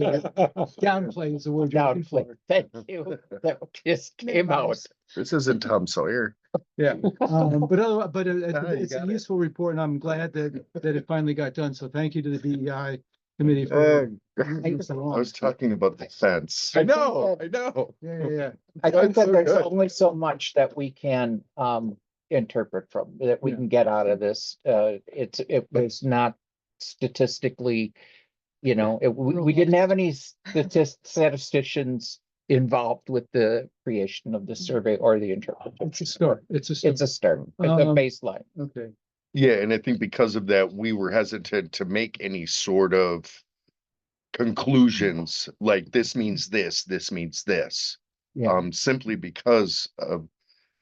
downplay is the word. Downplay. Thank you. That just came out. This isn't Tom Sawyer. Yeah, but it's a useful report, and I'm glad that it finally got done. So thank you to the DEI committee for. I was talking about the fence. I know. Yeah. I That's think that so there's good. only so much that we can interpret from, that we Yeah. can get out of this. It was not statistically, we didn't have any statisticians involved with the creation of the survey or the interpretation. It's a start. It's a It's a start, a Um, baseline. Okay. Yeah, and I think because of that, we were hesitant to make any sort of conclusions like this means this means this. Yeah. Simply because of,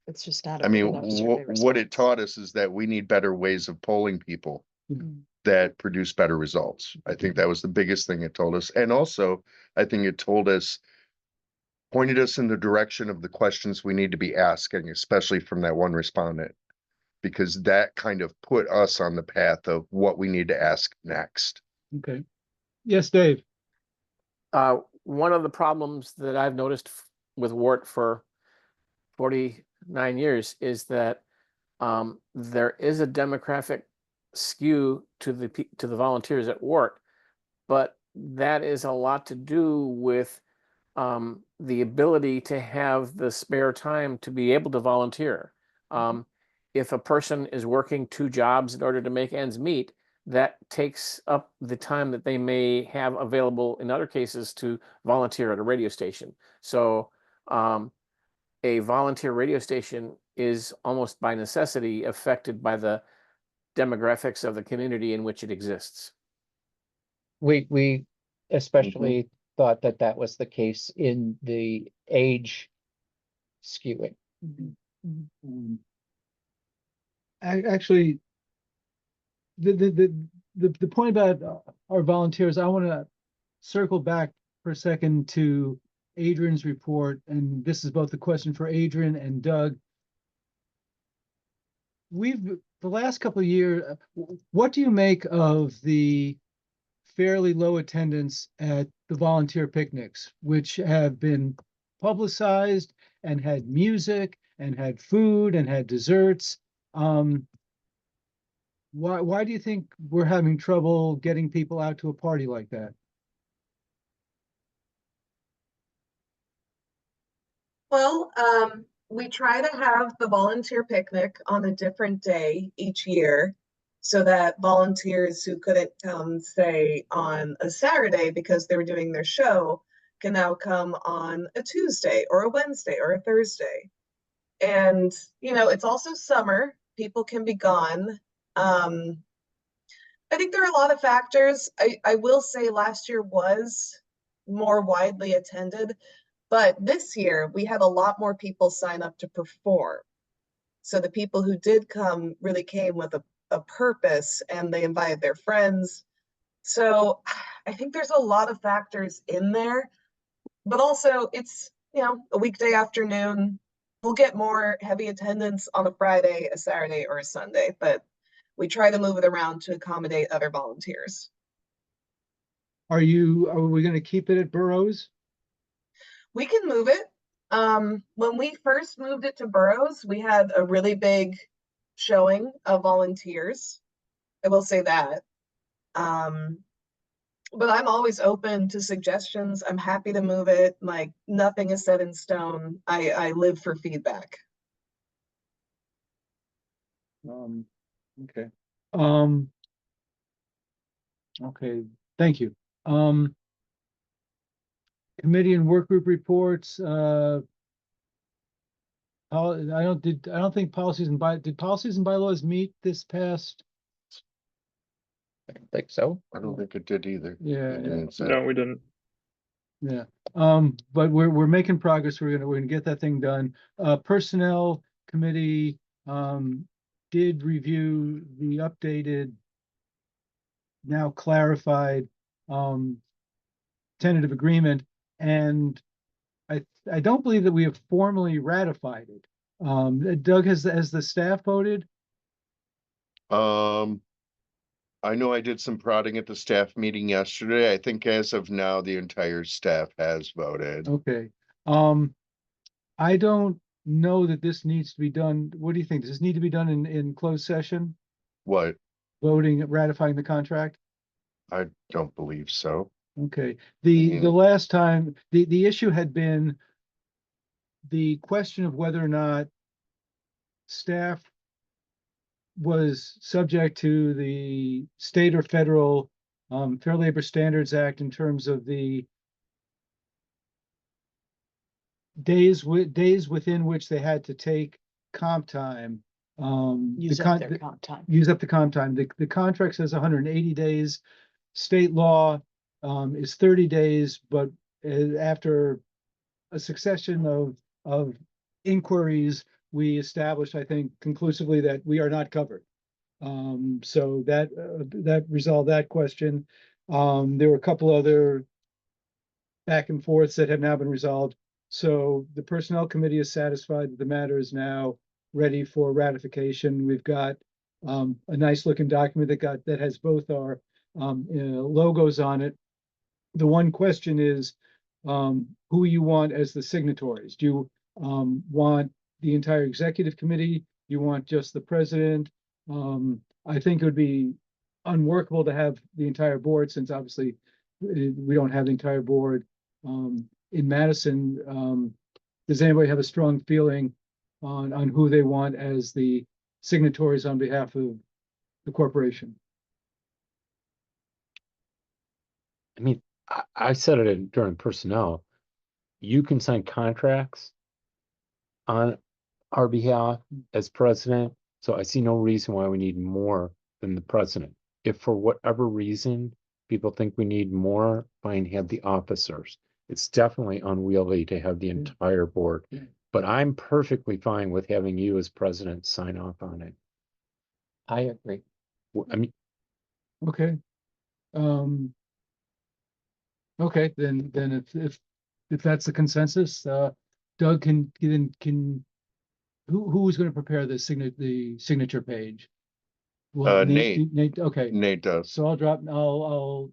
It's just not. I a mean, big enough survey what it response. taught us is that we need better ways of polling people Mm. that produce better results. I think that was the biggest thing it told us. And also, I think it pointed us in the direction of the questions we need to be asking, especially from that one respondent, because that kind of put us on the path of what we need to ask next. Okay. Yes, Dave. One of the problems that I've noticed with WORT for 49 years is that there is a demographic skew to the volunteers at WORT, but that is a lot to do with the ability to have the spare time to be able to volunteer. If a person is working 2 jobs in order to make ends meet, that takes up the time that they may have available in other cases to volunteer at a radio station. So a volunteer radio station is almost by necessity affected by the demographics of the community in which it exists. We especially thought that that was the case in the age skewing. Actually, the point about our volunteers, I want to circle back for a second to Adrian's report, and this is both a question for Adrian and Doug. The last couple of years, what do you make of the fairly low attendance at the volunteer picnics, which have been publicized and had music and had food and had desserts? Why do you think we're having trouble getting people out to a party like that? Well, we try to have the volunteer picnic on a different day each year so that volunteers who couldn't come, say, on a Saturday because they were doing their show can now come on a Tuesday or a Wednesday or a Thursday. And, it's also summer. People can be gone. I think there are a lot of factors. I will say last year was more widely attended, but this year we had a lot more people sign up to perform. So the people who did come really came with a purpose, and they invited their friends. So I think there's a lot of factors in there, but also it's, a weekday afternoon. We'll get more heavy attendance on a Friday, a Saturday, or a Sunday, but we try to move it around to accommodate other volunteers. Are we going to keep it at Burroughs? We can move it. When we first moved it to Burroughs, we had a really big showing of volunteers. I will say that. But I'm always open to suggestions. I'm happy to move it. Like, nothing is set in stone. I live for feedback. Okay. Okay, thank you. Committee and work group reports, I don't think did policies and bylaws meet this past? I don't think so. I don't think it did either. Yeah. No, we didn't. Yeah, but we're making progress. We're gonna get that thing done. Personnel committee, did review the updated, now clarified, tentative agreement, and I don't believe that we have formally ratified it. Doug, has the staff voted? I know I did some prodding at the staff meeting yesterday. I think as of now, the entire staff has voted. Okay. I don't know that this needs to be done. What do you think? Does this need to be done in closed session? What? Voting, ratifying the contract? I don't believe so. Okay, the Mhm. last time, the issue had been the question of whether or not staff was subject to the state or federal Fair Labor Standards Act in terms of the days within which they had to take comp time. Use up their comp time. Use up the comp time. The contract says 180 days. State law is 30 days, but after a succession of inquiries, we established, I think, conclusively that we are not covered. So that resolved that question. There were a couple other back and forths that have now been resolved. So the Personnel Committee is satisfied that the matter is now ready for ratification. We've got a nice looking document that has both our logos on it. The one question is who you want as the signatories. Do you want the entire executive committee? Do you want just the president? I think it would be unworkable to have the entire board, since obviously we don't have the entire board in Madison. Does anybody have a strong feeling on who they want as the signatories on behalf of the corporation? I mean, I said it during personnel. You can sign contracts on our behalf as president. So I see no reason why we need more than the president. If for whatever reason people think we need more, fine, have the officers. It's definitely unwieldy to have the entire board. But I'm perfectly fine with having you as president sign off on it. I agree. I mean, Okay. Okay, then if that's the consensus, Doug can who's going to prepare the signature page? Well, Nate. Nate, okay. Nate does. So I'll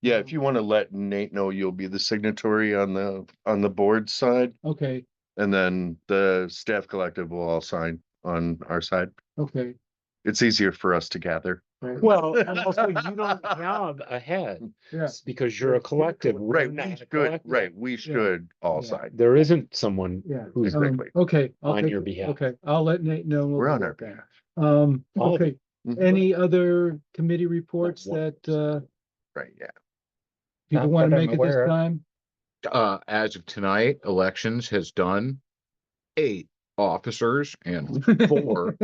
Yeah, if you want to let Nate know you'll be the signatory on the board side, okay, and then the staff collective will all sign on our side. okay. It's easier for us to gather. well, and also you don't have a head. Yeah. Because you're a collective. We're Right, not we a should, collective. right, we should all Yeah. sign. There isn't someone Yeah. who's Exactly. Okay. I'll on take your it. behalf. Okay, I'll let Nate know. We'll We're do on our that then. behalf. All of Okay. Mhm. Any other committee reports one. that Right, yeah. people Not want to that I'm make at this aware of. time? As of tonight, elections has done 8 officers and 4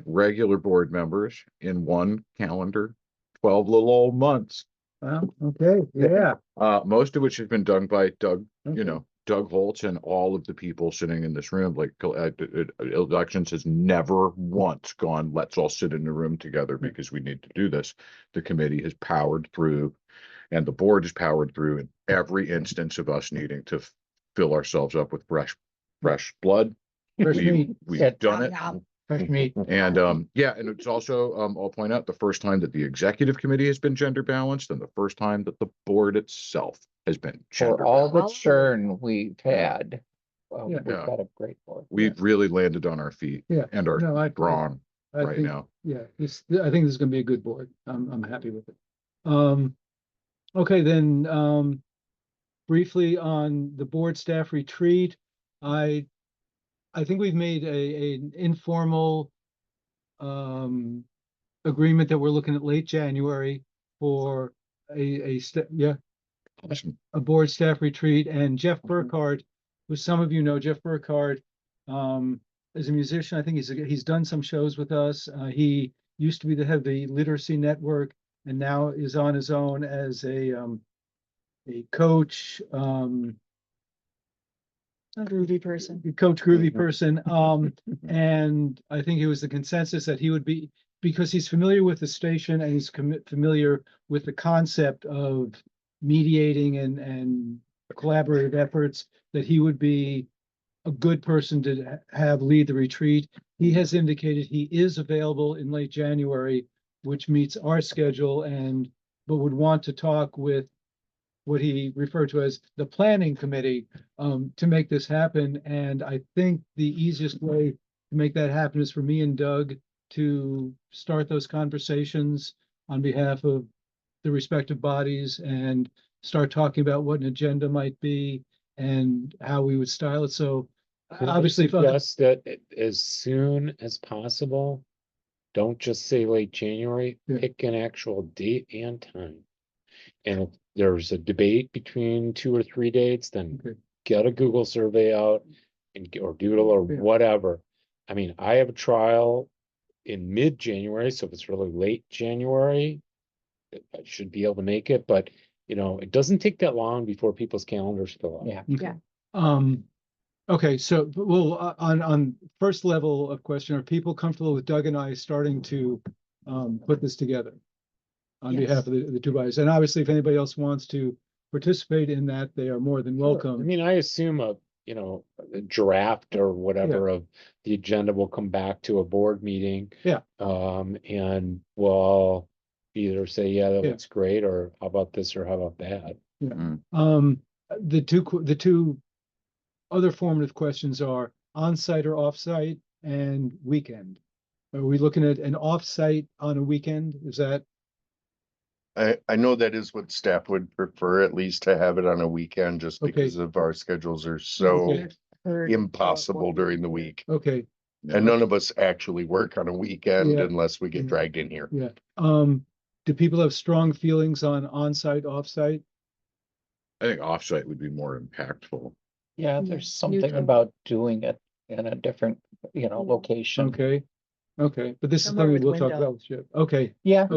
regular board members in one calendar, 12 little old months. Well, okay, yeah. Most of which has been done by Doug, Okay. Doug Holtz and all of the people sitting in this room. Like elections has never once gone, let's all sit in a room together because we need to do this. The committee has powered through, and the board is powered through in every instance of us needing to fill ourselves up with fresh blood. Fresh meat. We've done it. Fresh meat. And yeah, and it's also, I'll point out, the first time that the executive committee has been gender balanced and the first time that the board itself has been gender For all the balanced. churn we've had, Yeah. we've got a great board. We've really landed on our feet Yeah. and are No, strong I right think, now. yeah, I think this is gonna be a good board. I'm happy with it. Okay, then, briefly on the board staff retreat, I think we've made an informal agreement that we're looking at late January for Awesome. a board staff retreat. And Jeff Burkhardt, who some of you know, Jeff Burkhardt, is a musician. I think he's done some shows with us. He used to be the head of the Literacy Network and now is on his own as a coach, A groovy person. coach groovy person. And I think it was the consensus that he would be, because he's familiar with the station and he's familiar with the concept of mediating and collaborative efforts, that he would be a good person to have lead the retreat. He has indicated he is available in late January, which meets our schedule, but would want to talk with what he referred to as the planning committee to make this happen. And I think the easiest way to make that happen is for me and Doug to start those conversations on behalf of the respective bodies and start talking about what an agenda might be and how we would style it. So obviously, if other- Just that as soon as possible, don't just say late January, Yeah. pick an actual date and time. And if there's a debate between 2 or 3 dates, then Okay. get a Google survey out or Doodle or Yeah. whatever. I mean, I have a trial in mid-January, so if it's really late January, I should be able to make it, but it doesn't take that long before people's calendars fill up. Yeah. Okay. Okay, so on first level of question, are people comfortable with Doug and I starting to put this together on Yes. behalf of the two bodies? And obviously, if anybody else wants to participate in that, they are more than I welcome. mean, I assume a draft or whatever of the agenda will come back to a board meeting. Yeah. And we'll all either say, yeah, that Yeah. looks great, or how about this, or how about that? The two other formative questions are on-site or off-site and weekend. Are we looking at an off-site on a weekend? Is that? I know that is what staff would prefer, at least to have it on a weekend, just Okay. because of our schedules are so Okay. impossible during the week. Okay, And none of us actually work on a weekend Yeah. unless we get Yeah. dragged in here. yeah. Do people have strong feelings on on-site, off-site? I think offsite would be more impactful. Yeah, Yeah, there's something neutral. about doing it in a different, location. Okay, but this is Somewhere something with we'll talk window. about with Chip. Okay, Yeah.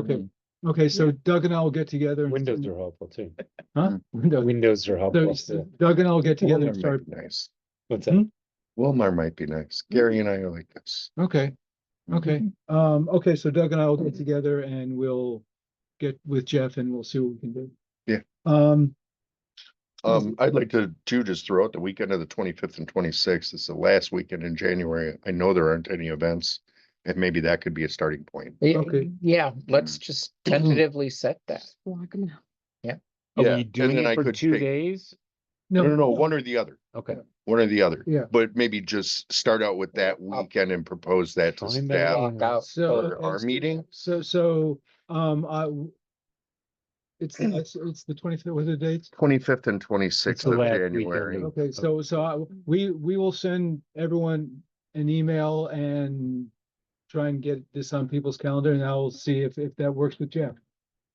okay, so Doug and I will get together. and- Windows are helpful too. Huh? Windows. Windows are helpful. So too. Doug and I will get together and Wilmar start. might be nice. What's Hmm? that? Wilmar might be nice. Gary and I are like this. Okay, okay, okay, so Doug and I will get together and we'll get with Jeff and we'll see what we can do. Yeah. I'd like to just throw out the weekend of the 25th and 26th. It's the last weekend in January. I know there aren't any events, and maybe that could be a starting point. Okay. Yeah, let's just tentatively set that. Block 'em out. Are Yeah, we and doing then it I for could 2 pick- days? No, one or the other. Okay. One or the other. Yeah. But maybe just start out with that weekend and propose that to Fine by me. staff Block out. So. for our meeting. It's the 25th, what are the dates? 25th and 26th the of last weekend January. of- Okay, we will send everyone an email and try and get this on people's calendar, and I'll see if that works with Jeff.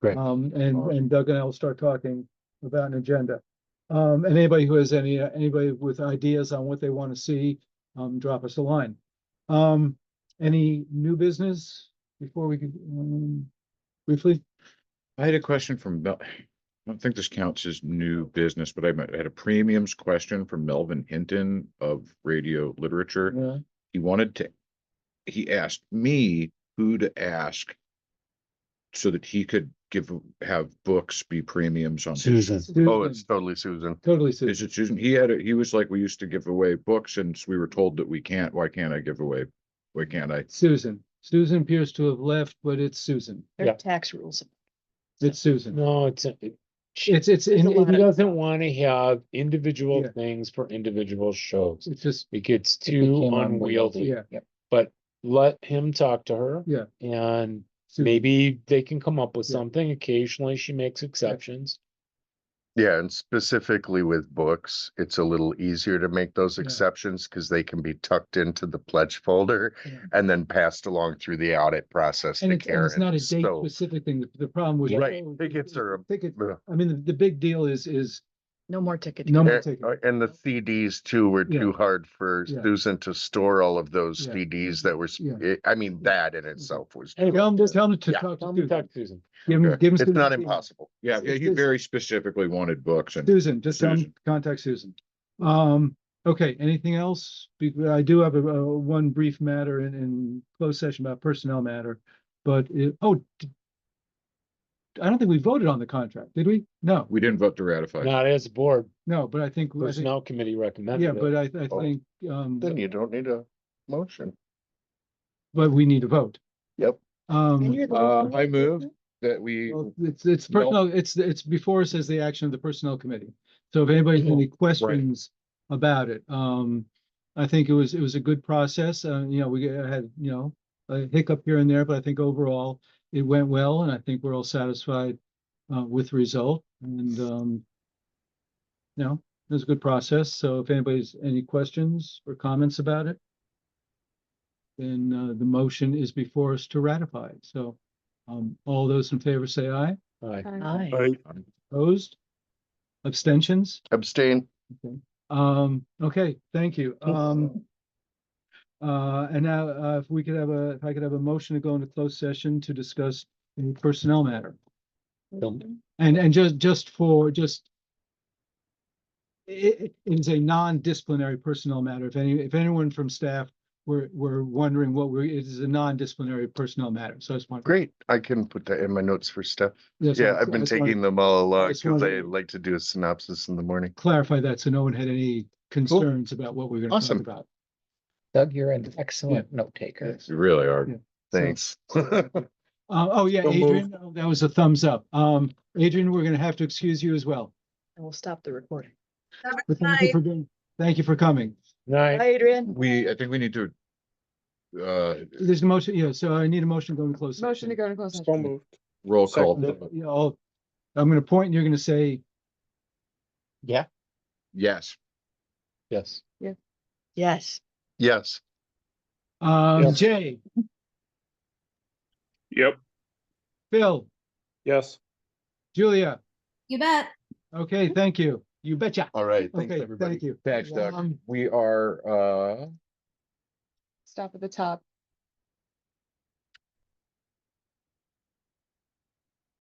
Great. And Doug and I will start talking about an agenda. And anybody who has anybody with ideas on what they want to see, drop us a line. Any new business before we could, briefly? I had a question from Mel. I don't think this counts as new business, but I had a premiums question from Melvin Hinton of Radio Literature. Yeah. He asked me who to ask so that he could have books be premiums on. Susan. Oh, it's totally Susan. Totally, Is Susan. it Susan? He was like, we used to give away books and we were told that we can't. Why can't I give away? Why can't I? Susan. Susan appears to have left, but it's Susan. There Yeah. are tax rules. It's Susan. No, it's It's a lot he of- doesn't want to have individual Yeah. things for individual shows. It's just, It gets It too became unwieldy. yeah. Yep. But let him talk to her. Yeah. And Susan. maybe they can come up with Yeah. something. Occasionally she makes exceptions. Yeah, and specifically with books, it's a little easier to make those Yeah. exceptions because they can be tucked into the pledge folder Yeah. and then passed along through the audit process And to it's Karen. not a date So, specific thing. The problem with. Right, tickets are a- Tickets, yeah. I mean, the big deal is No more tickets. no more And tickets. and the CDs too were Yeah. too hard for Yeah. Susan to store all of those Yeah. CDs that were, Yeah. I mean, that in itself was, Anyway, Tell them to Yeah. talk tell to him to talk Susan. to Susan. Give him, okay. give him. It's Susan's not email. impossible. Yeah, It's- he it's- very specifically wanted books and Susan, just tell him to Susan. contact Susan. Okay, anything else? I do have one brief matter in closed session about personnel matter, but I don't think we voted on the contract, did we? No, we didn't vote to ratify. Not as a board, no, but I think, personnel committee recommended yeah, it. but I Oh. think, Then you don't need a motion. but we need to vote. Yep. And you're the one I who- move that we, Well, it's No. personnel, it's before us as the action of the personnel committee. So if anybody has any questions about it, I think it was a good process. We had, a hiccup here and there, but I think overall it went well, and I think we're all satisfied with result and, you know, it was a good process. So if anybody's any questions or comments about it, then the motion is before us to ratify. So all those in favor say aye. Aye. Aye. Opposed? Abstentions? Abstain. Okay, thank you. And now if we could have if I could have a motion to go into closed session to discuss a personnel matter. And it is a non-disciplinary personnel matter. If anyone from staff were wondering it is a non-disciplinary personnel matter. So I just want. Great. I can put that in my notes for Steph. Yes, Yeah, I I've been just wanted- taking them all along just because I wanted- like to do a synopsis in the morning. Clarify that so no one had any concerns about what we're going to talk Awesome. about. Doug, you're an excellent note taker. Yes. You really are. Yeah. Thanks. Oh yeah, So Adrian, that was a thumbs up. Adrian, we're going to have to excuse you as well. And we'll stop the recording. But thank you for coming. Night. Bye, Adrian. I think we need to, There's a motion, yeah, so I need a motion to go into closed Motion session. to go to closed So session. moved. roll call. Yeah, I'm going to point and you're going to say, Yeah. Yes. Yes. Yes. Yes. Jay, Yep. Phil, Yes. Julia. You bet. Okay, thank you. You betcha. All right. Thanks, Okay, everybody. thank you. Thanks, Doug. Um, We are, Stop at the top.